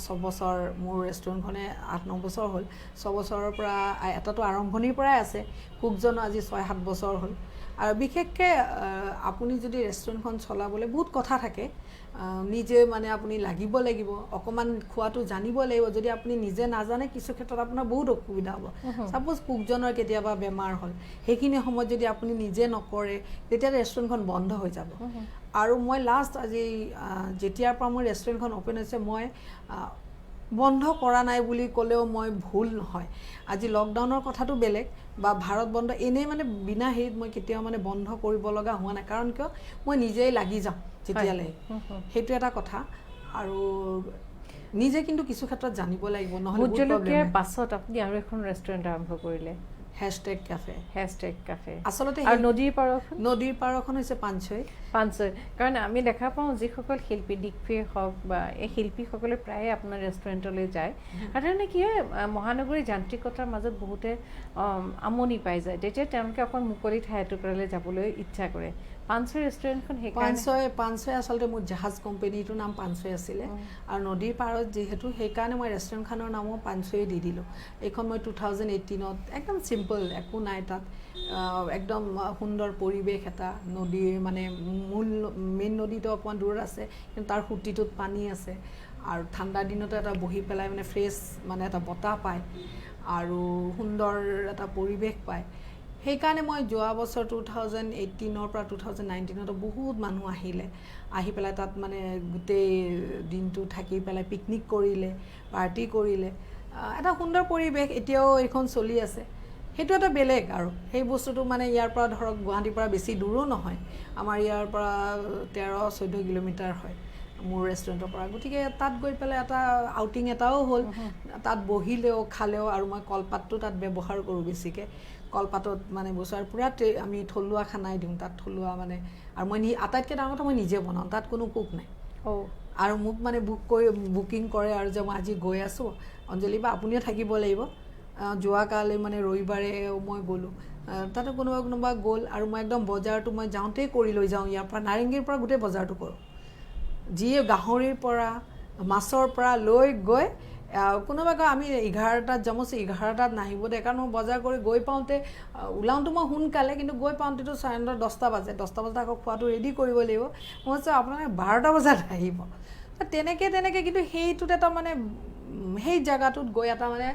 6 বছৰ মোৰ ৰেষ্টুৰেণ্টখনে 8-9 বছৰ হ'ল 6 বছৰৰ পৰা এটাতো আৰম্ভণিৰ পৰাই আছে কুকজনো আজি 6-7 বছৰ হ'ল আৰু বিশেষকৈ আপুনি যদি ৰেষ্টুৰেণ্টখন চলাবলৈ বহুত কথা থাকে নিজে মানে আপুনি লাগিব অকণমান খোৱাটো জানিব লাগিব যদি আপুনি নিজে নাজানে কিছু ক্ষেত্ৰত আপোনাৰ বহুত অসুবিধা হ'ব ছাপ'জ কুকজনৰ কেতিয়াবা বেমাৰ হ'ল সেইখিনি সময়ত যদি আপুনি নিজে নকৰে তেতিয়া ৰেষ্টুৰেণ্টখন বন্ধ হৈ যাব আৰু মই লাষ্ট আজি যেতিয়াৰ পৰা মোৰ ৰেষ্টুৰেণ্টখন অ'পেন হৈছে মই বন্ধ কৰা নাই বুলি ক'লেও মই ভুল নহয় আজি লকডাউনৰ কথাটো বেলেগ বা ভাৰত বন্ধ এনেই মানে বিনা হেৰিত মই কেতিয়াও মানে বন্ধ কৰিব লগা হোৱা নাই কাৰণ কিয় মই নিজেই লাগি যাওঁ যেতিয়ালৈ সেইটো এটা কথা আৰু নিজে কিন্তু কিছু ক্ষেত্ৰত জানিব লাগিব নহ'লে
পাছত আপুনি আৰু এখন ৰেষ্টুৰেণ্ট আৰম্ভ কৰিলে
হেছটেগ কেফে আচলতে
আৰু নদীৰ পাৰখন হৈছে পাঞ্চৈ কাৰণ আমি দেখা পাওঁ যিসকল শিল্পী দিকফে হওক বা এই শিল্পীসকলে প্ৰায়ে আপোনাৰ ৰেষ্টুৰেণ্টলৈ যায় সাধাৰণতে কি হয় মহানগৰীৰ যান্ত্ৰিকতাৰ মাজত বহুতে আমনি পাই যায় তেতিয়া তেওঁলোকে অকণ মুকলি ঠাই এটুকুৰালৈ যাবলৈ ইচ্ছা কৰে পানছৈ ৰেষ্টুৰেণ্টখন
পানছৈ আচলতে মোৰ জাহাজ কোম্পানীটোৰ নাম পানছৈ আছিলে আৰু নদীৰ পাৰত যিহেতু সেইকাৰণে মই ৰেষ্টুৰেণ্টখনৰ নামো পানছৈ দি দিলোঁ এইখন মই 2018ত একদম চিম্পল একো নাই তাত একদম সুন্দৰ পৰিৱেশ এটা নদীৰ মানে মূল মেইন নদীটো অকণমান দূৰত আছে কিন্তু তাৰ সুঁতিটোত পানী আছে আৰু ঠাণ্ডা দিনতো এটা বহি পেলাই মানে ফ্ৰেছ মানে এটা বতাহ পায় আৰু সুন্দৰ এটা পৰিৱেশ পায় সেইকাৰণে মই যোৱা বছৰ 2018ৰ পৰা 2019ত বহুত মানুহ আহিলে আহি পেলাই তাত মানে গোটেই দিনটো থাকি পেলাই পিকনিক কৰিলে পাৰ্টি কৰিলে এটা সুন্দৰ পৰিৱেশ এতিয়াও এইখন চলি আছে সেইটো এটা বেলেগ আৰু সেই বস্তুটো মানে ইয়াৰ পৰা ধৰক গুৱাহাটীৰ পৰা বেছি দূৰো নহয় আমাৰ ইয়াৰ পৰা 13-14 কিলোমিটাৰ হয় মোৰ ৰেষ্টুৰেণ্টৰ পৰা গতিকে তাত গৈ পেলাই এটা আউটিং এটাও হ'ল তাত বহিলেও খালেও আৰু মই কলপাতটো তাত ব্যৱহাৰ কৰোঁ বেছিকৈ কলপাতত মানে বছৰ পূৰা আমি থলুৱা খানাই দিওঁ তাত থলুৱা মানে আৰু মই আটাইতকৈ ডাঙৰ কথা মই নিজে বনাওঁ তাত কোনো কুক নাই আৰু মোক মানে বুকিং কৰে আৰু যে মই আজি গৈ আছোঁ অঞ্জলি বা আপুনিও থাকিব লাগিব যোৱাকালি মানে ৰবিবাৰে মই গ'লোঁ তাতে কোনোবা গ'ল আৰু মই একদম বজাৰটো মই যাওঁতেই কৰি লৈ যাওঁ ইয়াৰ পৰা নাৰেংগীৰ পৰা গোটেই বজাৰটো কৰোঁ যিয়ে গাহৰিৰ পৰা মাছৰ পৰা লৈ গৈ কোনোবাই কয় আমি 11টাত যাম 11টাত নাহিব দে কাৰণ মই বজাৰ কৰি গৈ পাওঁতে ওলাওঁতো মই সোনকালে কিন্তু গৈ পাওঁতেতো 10:30 বাজে 10টা বজাত আকৌ খোৱাটো ৰেডি কৰিব লাগিব মই কৈছোঁ আপোনালোকে 12টা বজাত আহিব তেনেকৈ কিন্তু সেইটোত এটা মানে সেই জেগাটোত গৈ এটা মানে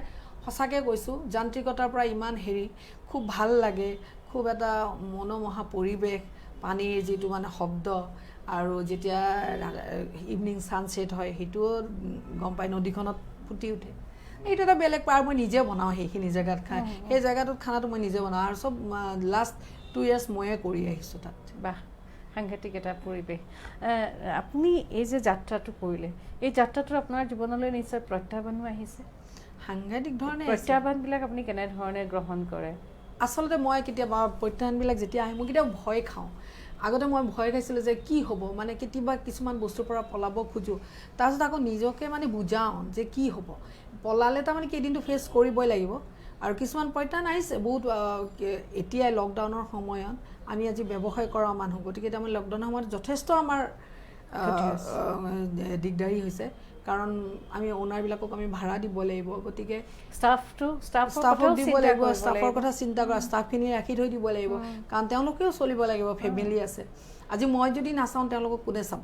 সঁচাকৈ কৈছোঁ যান্ত্ৰিকতাৰ পৰা ইমান হেৰি খুব ভাল লাগে খুব এটা মনোমোহা পৰিৱেশ পানীৰ যিটো মানে শব্দ আৰু যেতিয়া ইভিনিং ছানছেট হয় সেইটোও গম পায় নদীখনত ফুটি উঠে এইটো এটা বেলেগ পাৰ মই নিজে বনাওঁ সেইখিনি জেগাত খাই সেই জেগাটোত খানাটো মই নিজে বনাওঁ আৰু চব লাষ্ট 2 years ময়ে কৰি আহিছোঁ তাত
বাহ সাংঘাতিক এটা পৰিৱেশ আপুনি এই যে যাত্ৰাটো কৰিলে এই যাত্ৰাটোত আপোনাৰ জীৱনলৈ নিশ্চয় প্ৰত্যাহ্বানো আহিছে
সাংঘাতিক ধৰণে
প্ৰত্যাহ্বানবিলাক আপুনি কেনেধৰণে গ্ৰহণ কৰে
আচলতে মই কেতিয়াবা প্ৰত্যাহ্বানবিলাক যেতিয়া আহে মই কেতিয়াবা ভয় খাওঁ আগতে মই ভয় খাইছিলোঁ যে কি হ'ব মানে কেতিয়াবা কিছুমান বস্তুৰ পৰা পলাব খোজোঁ তাৰপিছত আকৌ নিজকে মানে বুজাওঁ যে কি হ'ব পলালে তাৰমানে কেইদিনটো ফেচ কৰিবই লাগিব আৰু কিছুমান প্ৰত্যাহ্বান আহিছে বহুত এতিয়াই লকডাউনৰ সময়ত আমি আজি ব্যৱসায় কৰা মানুহ গতিকে তাৰমানে লকডাউনৰ সময়ত যথেষ্ট আমাৰ দিগদাৰী হৈছে কাৰণ আমি অ'নাৰবিলাকক আমি ভাড়া দিব লাগিব গতিকে ষ্টাফক দিব লাগিব ষ্টাফৰ কথা চিন্তা কৰা ষ্টাফখিনি ৰাখি থৈ দিব লাগিব কাৰণ তেওঁলোকেও চলিব লাগিব ফেমিলি আছে আজি মই যদি নাচাওঁ তেওঁলোকক কোনে চাব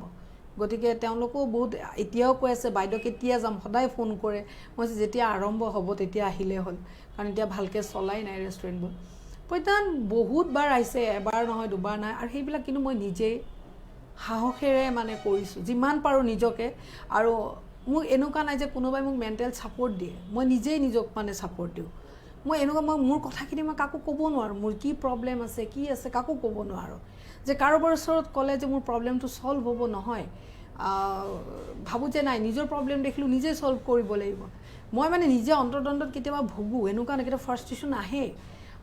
গতিকে তেওঁলোকেও বহুত এতিয়াও কৈ আছে বাইদেউ কেতিয়া যাম সদায় ফোন কৰে মই যেতিয়া আৰম্ভ হ'ব তেতিয়া আহিলে হ'ল কাৰণ এতিয়া ভালকৈ চলাই নাই ৰেষ্টুৰেণ্টবোৰ প্ৰত্যাহ্বান বহুতবাৰ আহিছে এবাৰ নহয় দুবাৰ নাই আৰু সেইবিলাক কিন্তু মই নিজেই সাহসেৰে মানে কৰিছোঁ যিমান পাৰোঁ নিজকে আৰু মোক এনেকুৱা নাই যে কোনোবাই মোক মেণ্টেল ছাপোৰ্ট দিয়ে মই নিজেই নিজক মানে ছাপোৰ্ট দিওঁ মই এনেকুৱা মই মোৰ কথাখিনি মই কাকো ক'ব নোৱাৰোঁ মোৰ কি প্ৰব্লেম আছে কি আছে কাকো ক'ব নোৱাৰোঁ যে কাৰোবাৰ ওচৰত ক'লে যে মোৰ প্ৰব্লেমটো ছল্ভ হ'ব নহয় ভাবোঁ যে নাই নিজৰ প্ৰব্লেম দেখিলোঁ নিজে ছল্ভ কৰিব লাগিব মই মানে নিজে অন্তৰ্দ্বন্দ্বত কেতিয়াবা ভুগোঁ এনেকুৱা নাই কেতিয়াবা ফাৰ্ষ্ট্ৰেশ্যন আহে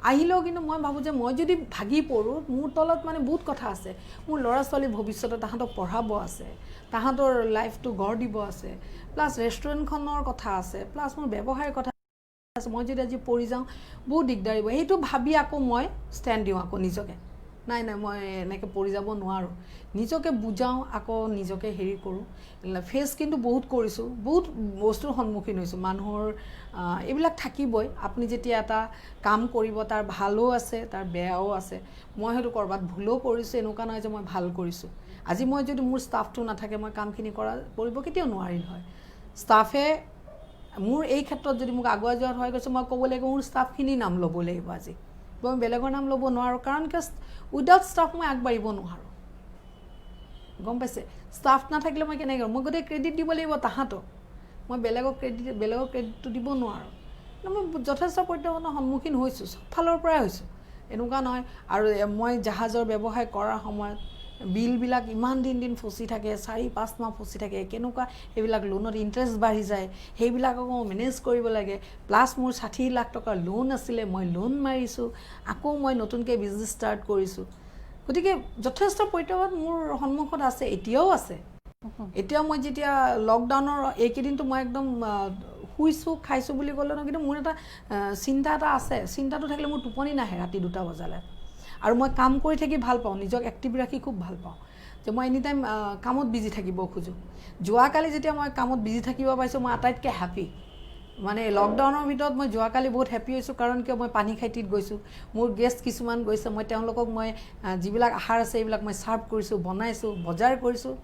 আহিলেও কিন্তু মই ভাবোঁ যে মই যদি ভাগি পৰোঁ মোৰ তলত মানে বহুত কথা আছে মোৰ ল'ৰা ছোৱালী ভৱিষ্যতে তাহাঁতক পঢ়াব আছে তাহাঁতৰ লাইফটো গঢ় দিব আছে প্লাছ ৰেষ্টুৰেণ্টখনৰ কথা আছে প্লাছ মোৰ ব্যৱসায়ৰ কথা আছে মই যদি আজি পৰি যাওঁ বহুত দিগদাৰ হ'ব সেইটো ভাবি আকৌ মই ষ্টেণ্ড দিওঁ আকৌ নিজকে নাই মই এনেকৈ পৰি যাব নোৱাৰোঁ নিজকে বুজাওঁ আকৌ নিজকে হেৰি কৰোঁ ফেচ কিন্তু বহুত কৰিছোঁ বহুত বস্তুৰ সন্মুখীন হৈছোঁ মানুহৰ এইবিলাক থাকিবই আপুনি যেতিয়া এটা কাম কৰিব তাৰ ভালো আছে তাৰ বেয়াও আছে মই হয়তো ক'ৰবাত ভুলো কৰিছোঁ এনেকুৱা নহয় যে মই ভাল কৰিছোঁ আজি মই যদি মোৰ ষ্টাফটো নাথাকে মই কামখিনি কৰিব কেতিয়াও নোৱাৰিল হয় ষ্টাফে মোৰ এই ক্ষেত্ৰত যদি মোক আগুৱাই যোৱাত হয় কৈছোঁ মই ক'ব লাগিব মোৰ ষ্টাফখিনিৰ নাম ল'ব লাগিব আজি মই বেলেগৰ নাম ল'ব নোৱাৰোঁ কাৰণ কিয় উইদাউট ষ্টাফ মই আগবাঢ়িব নোৱাৰোঁ গম পাইছে ষ্টাফ নাথাকিলে মই কেনেকৈ মই গোটেই ক্ৰেডিট দিব লাগিব তাহাঁতক মই বেলেগৰ ক্ৰেডিটটো দিব নোৱাৰোঁ মই যথেষ্ট প্ৰত্যাহ্বানৰ সন্মুখীন হৈছোঁ চব ফালৰ পৰাই হৈছোঁ এনেকুৱা নহয় আৰু মই জাহাজৰ ব্যৱসায় কৰাৰ সময়ত বিলবিলাক ইমান দিন ফচি থাকে 4-5 মাহ ফচি থাকে কেনেকুৱা সেইবিলাক লোনত ইণ্টাৰেষ্ট বাঢ়ি যায় সেইবিলাক আকৌ মেনেজ কৰিব লাগে প্লাছ মোৰ 60 লাখ টকাৰ লোন আছিলে মই লোন মাৰিছোঁ আকৌ মই নতুনকৈ বিজনেছ ষ্টাৰ্ট কৰিছোঁ গতিকে যথেষ্ট প্ৰত্যাহ্বান মোৰ সন্মুখত আছে এতিয়াও আছে এতিয়াও মই যেতিয়া লকডাউনৰ এইকেইদিনটো মই একদম শুইছোঁ খাইছোঁ বুলি ক'লে ন কিন্তু মোৰ এটা চিন্তা এটা আছে চিন্তাটো থাকিলে মোৰ টোপনি নাহে ৰাতি 2টা বজালৈ আৰু মই কাম কৰি থাকি ভাল পাওঁ, নিজক এক্টিভ ৰাখি খুব ভাল পাওঁ, যে মই এনি টাইম কামত বিজি থাকিব খোজোঁ। যোৱাকালি যেতিয়া মই কামত বিজি থাকিব পাইছোঁ মই আটাইতকৈ হেপী। মানে লকডাউনৰ ভিতৰত মই যোৱাকালি বহুত হেপী হৈছোঁ, কাৰণ কিয় মই পানী খাইটিত গৈছোঁ, মোৰ গেষ্ট কিছুমান গৈছে, মই তেওঁলোকক মই যিবিলাক আহাৰ আছে এইবিলাক মই ছাৰ্ভ কৰিছোঁ, বনাইছোঁ, বজাৰ কৰিছোঁ।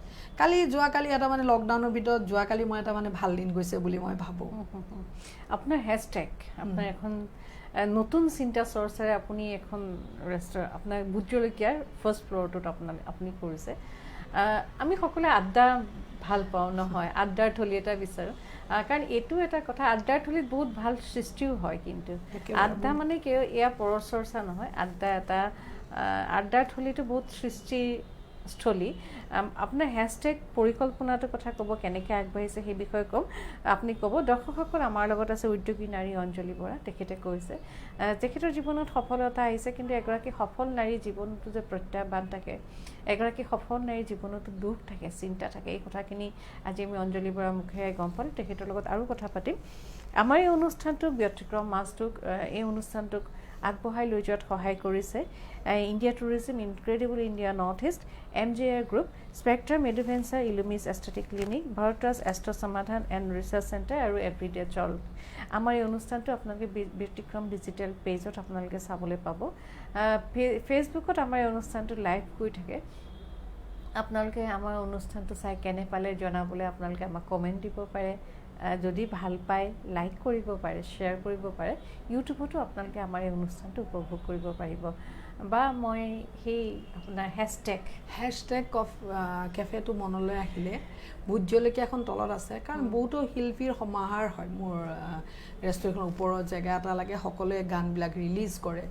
যোৱাকালি এটা মানে লকডাউনৰ ভিতৰত যোৱাকালি মই এটা মানে ভাল দিন গৈছে বুলি মই ভাবোঁ।
আপোনাৰ হেছটেগ, আপোনাৰ এখন নতুন চিন্তা চৰ্চাৰে আপুনি এখন আপোনাৰ ভোট জলকীয়াৰ ফাৰ্ষ্ট ফ্ল'ৰটোত আপুনি কৰিছে। আমি সকলোৱে আড্ডা ভাল পাওঁ নহয়, আড্ডাৰ থলী এটা বিচাৰোঁ, কাৰণ এইটো এটা কথা, আড্ডাৰ থলীত বহুত ভাল সৃষ্টিও হয়, কিন্তু আড্ডা মানে কি এয়া পৰচৰ্চা নহয়, আড্ডাৰ থলীটো বহুত সৃষ্টিস্থলী। আপোনাৰ হেছটেগ পৰিকল্পনাটোৰ কথা ক'ব, কেনেকৈ আগবাঢ়িছে সেই বিষয়ে ক'ম, আপুনি ক'ব। দৰ্শকসকল, আমাৰ লগত আছে উদ্যোগী নাৰী অঞ্জলি বৰা। তেখেতে কৈছে তেখেতৰ জীৱনত সফলতা আহিছে, কিন্তু এগৰাকী সফল নাৰীৰ জীৱনতো যে প্ৰত্যাহ্বান থাকে, এগৰাকী সফল নাৰীৰ জীৱনতো দুখ থাকে, চিন্তা থাকে, এই কথাখিনি আজি আমি অঞ্জলি বৰাৰ মুখেৰে গম পালোঁ। তেখেতৰ লগত আৰু কথা পাতিম। আমাৰ এই অনুষ্ঠানটোক, ব্যতিক্ৰম মাছটোক, এই অনুষ্ঠানটোক আগবঢ়াই লৈ যোৱাত সহায় কৰিছে India tourism, incredible India north east, MJR group, spectrum adventure, Illumis aesthetic clinic, Bharatraj astro Samadhan and research centre আৰু এভৰিডে জল। আমাৰ এই অনুষ্ঠানটো আপোনালোকে ব্যতিক্ৰম ডিজিটেল পেজত আপোনালোকে চাবলৈ পাব। ফেচবুকত আমাৰ এই অনুষ্ঠানটো লাইভ কৰি থাকে। আপোনালোকে আমাৰ অনুষ্ঠানটো চাই কেনে পালে জনাবলৈ আপোনালোকে আমাক কমেণ্ট দিব পাৰে, যদি ভাল পায় লাইক কৰিব পাৰে, শ্বেয়াৰ কৰিব পাৰে। ইউটিউবতো আপোনালোকে আমাৰ এই অনুষ্ঠানটো উপভোগ কৰিব পাৰিব। বা মই সেই আপোনাৰ হেছটেগ কেফেটো মনলৈ আহিলে ভোট জলকীয়াখন তলত আছে, কাৰণ বহুতো শিল্পীৰ সমাহাৰ হয় মোৰ ৰেষ্টুৰেণ্টখনৰ ওপৰত জেগা এটা লাগে, সকলোৱে গানবিলাক ৰিলিজ কৰে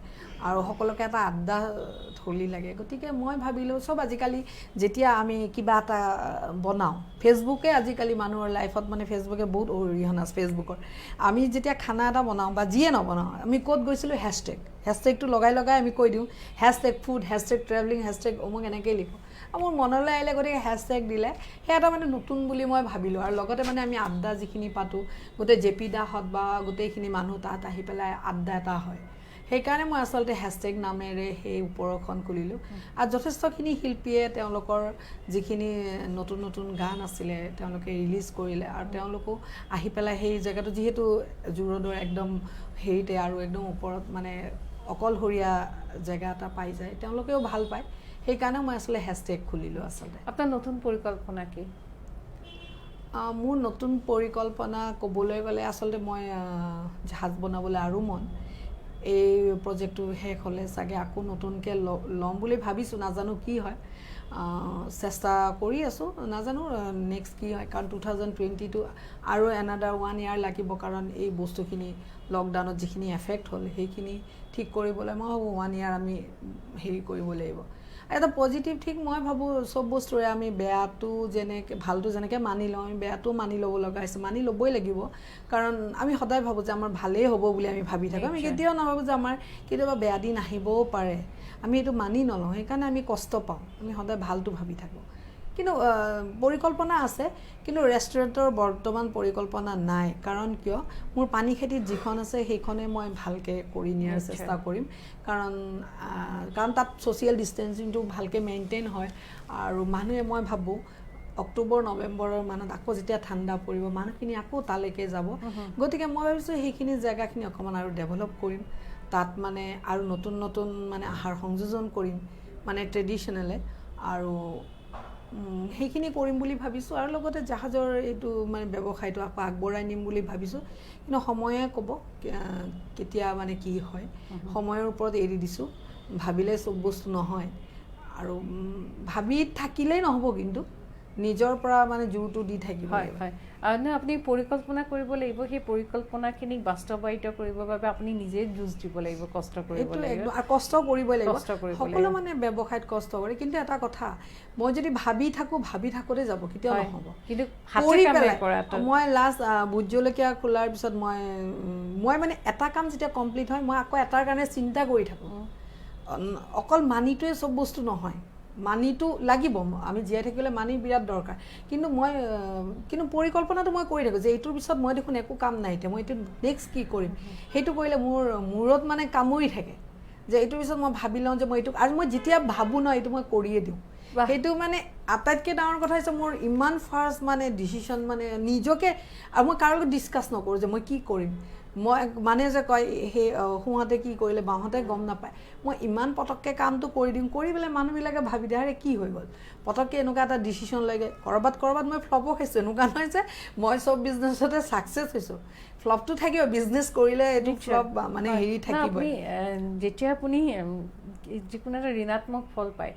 আৰু সকলোকে এটা আড্ডা থলী লাগে। গতিকে মই ভাবিলোঁ চব আজিকালি যেতিয়া আমি কিবা এটা বনাওঁ, ফেচবুকে আজিকালি মানুহৰ লাইফত মানে ফেচবুকে বহুত অৰিহণা আছে। ফেচবুকৰ আমি যেতিয়া খানা এটা বনাওঁ বা যিয়ে নবনাওঁ, আমি ক'ত গৈছিলোঁ, হেছটেগটো লগাই আমি কৈ দিওঁ, hashtag food, hashtag travelling, hashtag অমুক, এনেকৈয়ে লিখোঁ। আৰু মোৰ মনলৈ আহিলে গতিকে হেছটেগ দিলে সেই এটা মানে নতুন বুলি মই ভাবিলোঁ। আৰু লগতে মানে আমি আড্ডা যিখিনি পাতোঁ, গোটেই জেপি দাহঁত বা গোটেইখিনি মানুহ তাত আহি পেলাই আড্ডা এটা হয়, সেইকাৰণে মই আচলতে হেছটেগ নামেৰে সেই ওপৰখন খুলিলোঁ। আৰু যথেষ্টখিনি শিল্পীয়ে তেওঁলোকৰ যিখিনি নতুন নতুন গান আছিলে তেওঁলোকে ৰিলিজ কৰিলে, আৰু তেওঁলোকো আহি পেলাই সেই জেগাটো যিহেতু জোৰদৰ একদম হেৰিতে আৰু একদম ওপৰত মানে অকলশৰীয়া জেগা এটা পাই যায়, তেওঁলোকেও ভাল পায়। সেইকাৰণে মই আচলতে হেছটেগ খুলিলোঁ। আচলতে আপোনাৰ নতুন পৰিকল্পনা কি?
মোৰ নতুন পৰিকল্পনা ক'বলৈ গ'লে আচলতে মই জাহাজ বনাবলৈ আৰু মন। এই প্ৰজেক্টটো শেষ হ'লে চাগে আকৌ নতুনকৈ ল'ম বুলি ভাবিছোঁ, নাজানো কি হয়, চেষ্টা কৰি আছোঁ, নাজানো নেক্সট কি হয়। কাৰণ 2020টো আৰু এনাডাৰ 1 year লাগিব, কাৰণ এই বস্তুখিনি লকডাউনত যিখিনি এফেক্ট হ'ল সেইখিনি ঠিক কৰিবলৈ মই ভাবোঁ 1 year আমি হেৰি কৰিব লাগিব। এটা পজিটিভ ঠিক মই ভাবোঁ চব বস্তুৰে আমি বেয়াটো যেনেকৈ ভালটো যেনেকৈ মানি লওঁ, আমি বেয়াটোও মানি ল'ব লগা হৈছে, মানি ল'বই লাগিব। কাৰণ আমি সদায় ভাবোঁ যে আমাৰ ভালেই হ'ব বুলি আমি ভাবি থাকোঁ, আমি কেতিয়াও নাভাবোঁ যে আমাৰ কেতিয়াবা বেয়া দিন আহিবও পাৰে, আমি এইটো মানি নলওঁ, সেইকাৰণে আমি কষ্ট পাওঁ, আমি সদায় ভালটো ভাবি থাকোঁ। কিন্তু পৰিকল্পনা আছে, কিন্তু ৰেষ্টুৰেণ্টৰ বৰ্তমান পৰিকল্পনা নাই। কাৰণ কিয়, মোৰ পানী খেতিত যিখন আছে সেইখনে মই ভালকৈ কৰি নিয়াৰ চেষ্টা কৰিম, কাৰণ তাত ছ'চিয়েল ডিষ্টেঞ্চিংটো ভালকৈ মেইনটেইন হয়। আৰু মানুহে মই ভাবোঁ অক্টোবৰ নৱেম্বৰৰ মানত আকৌ যেতিয়া ঠাণ্ডা পৰিব মানুহখিনি আকৌ তালৈকে যাব। গতিকে মই ভাবিছোঁ সেইখিনি জেগাখিনি অকণমান আৰু ডেভেলপ কৰিম, তাত মানে আৰু নতুন নতুন মানে আহাৰ সংযোজন কৰিম, মানে ট্ৰেডিশ্যনেলে, আৰু সেইখিনি কৰিম বুলি ভাবিছোঁ। আৰু লগতে জাহাজৰ এইটো মানে ব্যৱসায়টো আকৌ আগবঢ়াই নিম বুলি ভাবিছোঁ, কিন্তু সময়ে ক'ব কেতিয়া মানে কি হয়, সময়ৰ ওপৰত এৰি দিছোঁ। ভাবিলে চব বস্তু নহয়, আৰু ভাবি থাকিলেই নহ'ব, কিন্তু নিজৰ পৰা মানে জোৰটো দি থাকিব লাগিব।
আপুনি পৰিকল্পনা কৰিব লাগিব, সেই পৰিকল্পনাখিনিক বাস্তৱায়িত কৰিবৰ বাবে আপুনি নিজে যুঁজ দিব লাগিব, কষ্ট কৰিব লাগিব,
কষ্ট কৰিবই লাগিব। সকলো মানে ব্যৱসায়ত কষ্ট কৰে, কিন্তু এটা কথা, মই যদি ভাবি থাকোঁতে যাব, কেতিয়াও নহ'ব।
কিন্তু
মই লাষ্ট ভোট জলকীয়া খোলাৰ পিছত মই মানে এটা কাম যেতিয়া কমপ্লিট হয়, মই আকৌ এটাৰ কাৰণে চিন্তা কৰি থাকোঁ। অকল মানিটোৱে চব বস্তু নহয়, মানিটো লাগিব, আমি জীয়াই থাকিবলৈ মানি বিৰাট দৰকাৰ, কিন্তু পৰিকল্পনাটো মই কৰি থাকোঁ যে এইটোৰ পিছত মই দেখোন একো কাম নাই, এতিয়া মই এইটো নেক্সট কি কৰিম, সেইটো কৰিলে মোৰ মূৰত মানে কামুৰি থাকে, যে এইটোৰ পিছত মই ভাবি লওঁ যে মই এইটো আৰু মই যেতিয়া ভাবোঁ ন এইটো মই কৰিয়ে দিওঁ সেইটো মানে আটাইতকৈ ডাঙৰ কথা হৈছে মোৰ ইমান ফাৰ্ষ্ট মানে ডিচিশ্যন মানে নিজকে আৰু মই কাৰো লগত ডিছকাছ নকৰোঁ যে মই কি কৰিম মই মানে যে কয় সেই সোঁহাতে কি কৰিলে বাওঁহাতে গম নাপায় মই ইমান পটককৈ কামটো কৰি দিওঁ কৰি পেলাই মানুহবিলাকে ভাবি দিয়ে আৰে কি হৈ গ'ল পটককৈ এনেকুৱা এটা ডিচিশ্যন লাগে ক'ৰবাত মই ফ্লপো খাইছোঁ এনেকুৱা নহয় যে মই চব বিজনেছতে ছাকচেছ হৈছোঁ ফ্লপটো থাকিব বিজনেছ কৰিলে এইটো ফ্লপ মানে হেৰি থাকিব
যেতিয়া আপুনি যিকোনো এটা ঋণাত্মক ফল পায়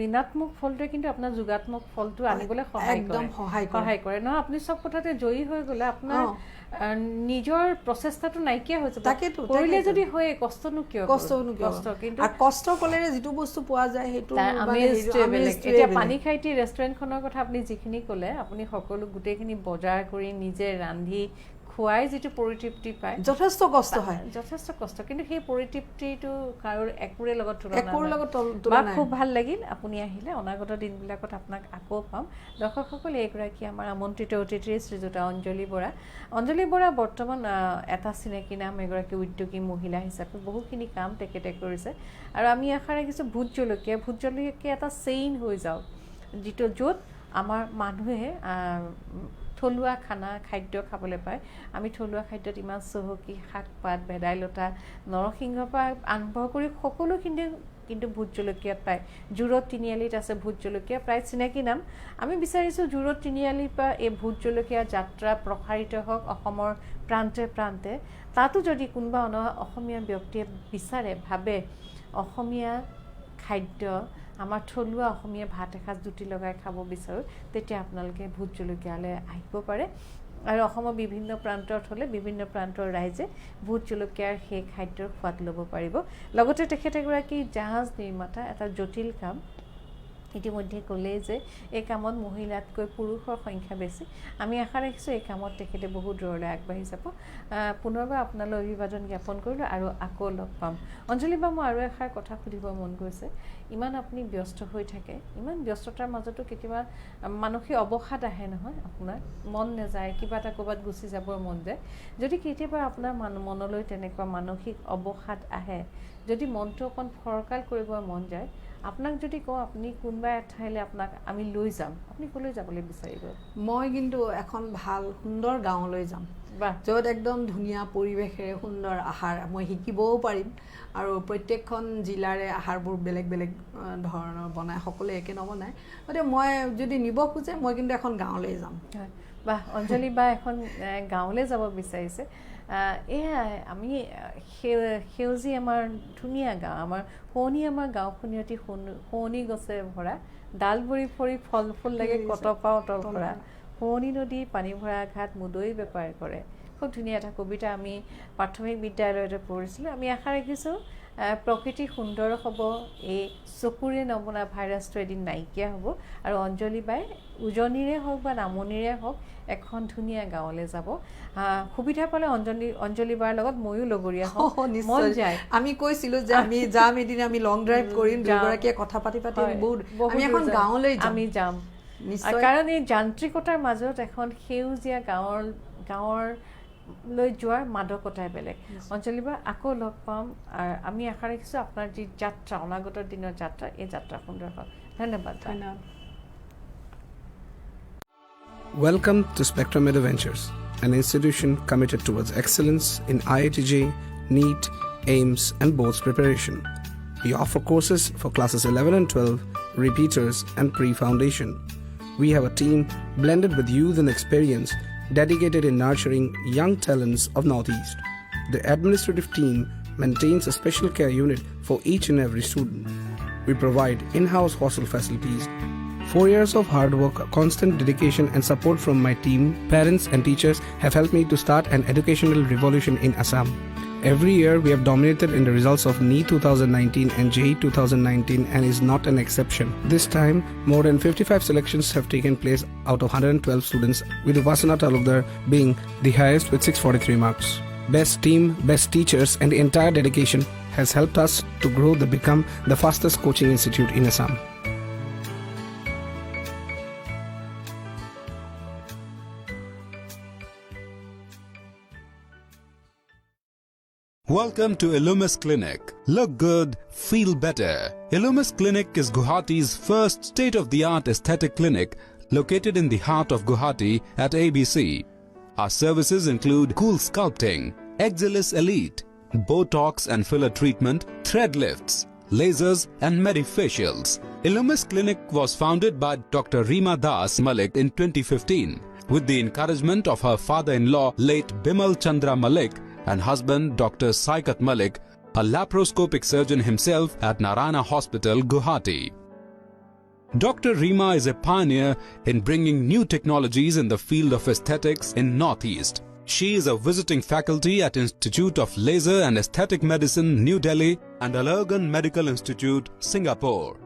ঋণাত্মক ফলটোৱে কিন্তু আপোনাৰ যোগাত্মক ফলটো আনিবলৈ সহায় কৰে নহয় আপুনি চব কথাতে জয়ী হৈ গ'লে আপোনাৰ নিজৰ প্ৰচেষ্টাটো নাইকিয়া হৈ যাব কৰিলে যদি হয় কষ্টনো কিয় কিন্তু
কষ্ট ক'লেৰে যিটো বস্তু পোৱা যায় সেইটো
এতিয়া পানী খাইটি ৰেষ্টুৰেণ্টখনৰ কথা আপুনি যিখিনি ক'লে আপুনি সকলো গোটেইখিনি বজাৰ কৰি নিজে ৰান্ধি খুৱাই যিটো পৰিতৃপ্তি পায়
যথেষ্ট কষ্ট হয়
কিন্তু সেই পৰিতৃপ্তিটো কাৰো একোৰে লগত তুলনা খুব ভাল লাগিল আপুনি আহিলে অনাগত দিনবিলাকত আপোনাক আকৌ পাম দৰ্শকসকল এইগৰাকী আমাৰ আমন্ত্ৰিত অতিথি শ্ৰীযুতা অঞ্জলি বৰা বৰ্তমান এটা চিনাকি নাম এগৰাকী উদ্যোগী মহিলা হিচাপে বহুখিনি কাম তেখেতে কৰিছে আৰু আমি আশা ৰাখিছোঁ ভোট জলকীয়া এটা চেইন হৈ যাওক যিটো য'ত আমাৰ মানুহে থলুৱা খাদ্য খাবলৈ পায় আমি থলুৱা খাদ্যত ইমান চহকী শাক পাত ভেদাইলতা নৰসিংহৰ পৰা আৰম্ভ কৰি সকলোখিনি কিন্তু ভোট জলকীয়াত পায় জোৰত তিনিআলিত আছে ভোট জলকীয়া প্ৰায় চিনাকি নাম আমি বিচাৰিছোঁ জোৰত তিনিআলিৰ পৰা এই ভোট জলকীয়া যাত্ৰা প্ৰসাৰিত হওক অসমৰ প্ৰান্তে প্ৰান্তে তাতো যদি কোনোবা অসমীয়া ব্যক্তিয়ে বিচাৰে ভাবে অসমীয়া খাদ্য আমাৰ থলুৱা অসমীয়া ভাত এসাঁজ জুতি লগাই খাব বিচাৰোঁ তেতিয়া আপোনালোকে ভোট জলকীয়ালৈ আহিব পাৰে আৰু অসমৰ বিভিন্ন প্ৰান্তত হ'লে বিভিন্ন প্ৰান্তৰ ৰাইজে ভোট জলকীয়াৰ সেই খাদ্যৰ সোৱাদ ল'ব পাৰিব লগতে তেখেত এগৰাকী জাহাজ নিৰ্মাতা এটা জটিল কাম ইতিমধ্যে ক'লেই যে এই কামত মহিলাতকৈ পুৰুষৰ সংখ্যা বেছি আমি আশা ৰাখিছোঁ এই কামত তেখেতে বহু দূৰলৈ আগবাঢ়ি যাব পুনৰবাৰ আপোনালৈ অভিবাদন জ্ঞাপন কৰিলোঁ আৰু আকৌ লগ পাম অঞ্জলি বা মই আৰু এষাৰ কথা সুধিব মন গৈছে ইমান আপুনি ব্যস্ত হৈ থাকে ইমান ব্যস্ততাৰ মাজতো কেতিয়াবা মানসিক অৱসাদ আহে নহয় আপোনাৰ মন নাযায় কিবা এটা ক'ৰবাত গুচি যাবৰ মন যায় যদি কেতিয়াবা আপোনাৰ মনলৈ তেনেকুৱা মানসিক অৱসাদ আহে যদি মনটো অকণ ফৰকাল কৰিবৰ মন যায় আপোনাক যদি কওঁ আপুনি কোনোবা এঠাইলৈ আপোনাক আমি লৈ যাম আপুনি ক'লৈ যাবলৈ বিচাৰিব
মই কিন্তু এখন ভাল সুন্দৰ গাঁৱলৈ যাম য'ত একদম ধুনীয়া পৰিৱেশেৰে সুন্দৰ আহাৰ মই শিকিবও পাৰিম আৰু প্ৰত্যেকখন জিলাৰে আহাৰবোৰ বেলেগ বেলেগ ধৰণৰ বনায় সকলোৱে একে নবনায় গতিকে মই যদি নিব খোজে মই কিন্তু এখন গাঁৱলৈ যাম
অঞ্জলি বা এখন গাঁৱলৈ যাব বিচাৰিছে এয়াই আমি সেউজী আমাৰ ধুনীয়া গাঁও আমাৰ আমাৰ গাঁওখনি অতি শুৱনি গছে ভৰা ডাল ভৰি ফৰি ফল ফুল লাগে কটপা অটল ভৰা শুৱনি নদী পানী ভৰা ঘাট মুদৈ বেপাৰ কৰে খুব ধুনীয়া এটা কবিতা আমি প্ৰাথমিক বিদ্যালয়তে পঢ়িছিলোঁ আমি আশা ৰাখিছোঁ প্ৰকৃতি সুন্দৰ হ'ব এই চকুৰে নবনা ভাইৰাছটো এদিন নাইকিয়া হ'ব আৰু অঞ্জলি বাই উজনিৰে হওক বা নামনিৰে হওক এখন ধুনীয়া গাঁৱলৈ যাব সুবিধা পালে অঞ্জলি বাৰ লগত ময়ো লগৰীয়া মন যায়
আমি কৈছিলোঁ যে আমি যাম এদিন আমি লং ড্ৰাইভ কৰিম দুগৰাকীয়ে কথা পাতি আমি এখন গাঁৱলৈ
আমি যাম কাৰণ এই যান্ত্ৰিকতাৰ মাজত এখন সেউজীয়া গাঁৱৰ লৈ যোৱাৰ মাদকতাই বেলেগ অঞ্জলি বা আকৌ লগ পাম আৰু আমি আশা ৰাখিছোঁ আপোনাৰ যি যাত্ৰা অনাগত দিনৰ যাত্ৰা এই যাত্ৰা সুন্দৰ হওক ধন্যবাদ
Welcome to Spectrum Ventures, an institution committed towards excellence in IITJ, NEET, AIMS and boards preparation. We offer courses for classes 11 and 12, repeaters and pre-foundation. We have a team blended with youth and experience dedicated in nurturing young talents of Northeast. The administrative team maintains a special care unit for each and every student. We provide in-house hostel facilities. 4 years of hard work, constant dedication and support from my team, parents and teachers have helped me to start an educational revolution in Assam. Every year we have dominated in the results of NEET 2019 and JEE 2019 and is not an exception. This time, more than 55 selections have taken place out of 112 students, with Vasana Talukdar being the highest with 643 marks. Best team, best teachers and the entire dedication has helped us to grow to become the fastest coaching institute in Assam.
Welcome to Illumis Clinic. Look good, feel better. Illumis Clinic is Guwahati's first state-of-the-art aesthetic clinic located in the heart of Guwahati at ABC. Our services include cool sculpting, Exilis Elite, Botox and filler treatment, thread lifts, lasers and medifacials. Illumis Clinic was founded by Dr. Reema Das Malik in 2015 with the encouragement of her father-in-law late Bimal Chandra Malik and husband Dr. Saikat Malik, a laparoscopic surgeon himself at Narayana Hospital, Guwahati. Dr. Reema is a pioneer in bringing new technologies in the field of aesthetics in Northeast. She is a visiting faculty at Institute of Laser and Aesthetic Medicine, New Delhi and Allergan Medical Institute, Singapore.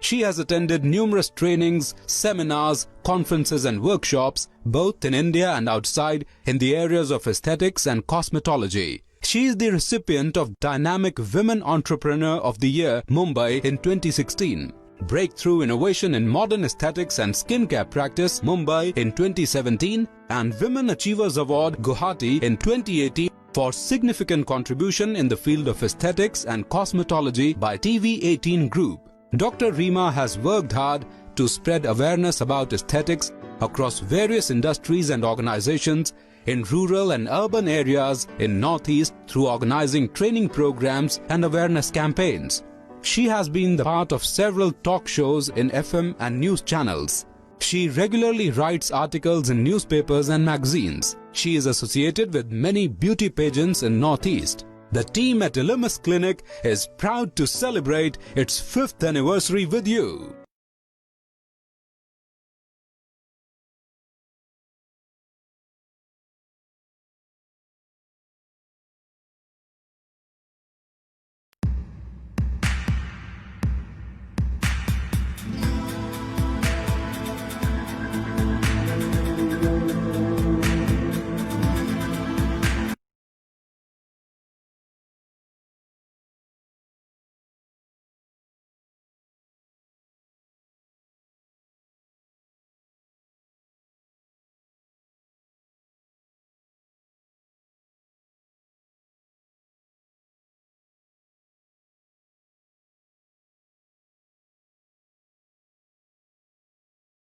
She has attended numerous trainings, seminars, conferences and workshops, both in India and outside, in the areas of aesthetics and cosmetology. She is the recipient of Dynamic Women Entrepreneur of the Year, Mumbai in 2016. Breakthrough Innovation in Modern Aesthetics and Skincare Practice, Mumbai in 2017 and Women Achievers Award, Guwahati in 2018 for significant contribution in the field of aesthetics and cosmetology by TV18 Group. Dr. Reema has worked hard to spread awareness about aesthetics across various industries and organizations in rural and urban areas in Northeast through organizing training programs and awareness campaigns. She has been the part of several talk shows in FM and news channels. She regularly writes articles in newspapers and magazines. She is associated with many beauty pageants in Northeast. The team at Illumis Clinic is proud to celebrate its 5th anniversary with you.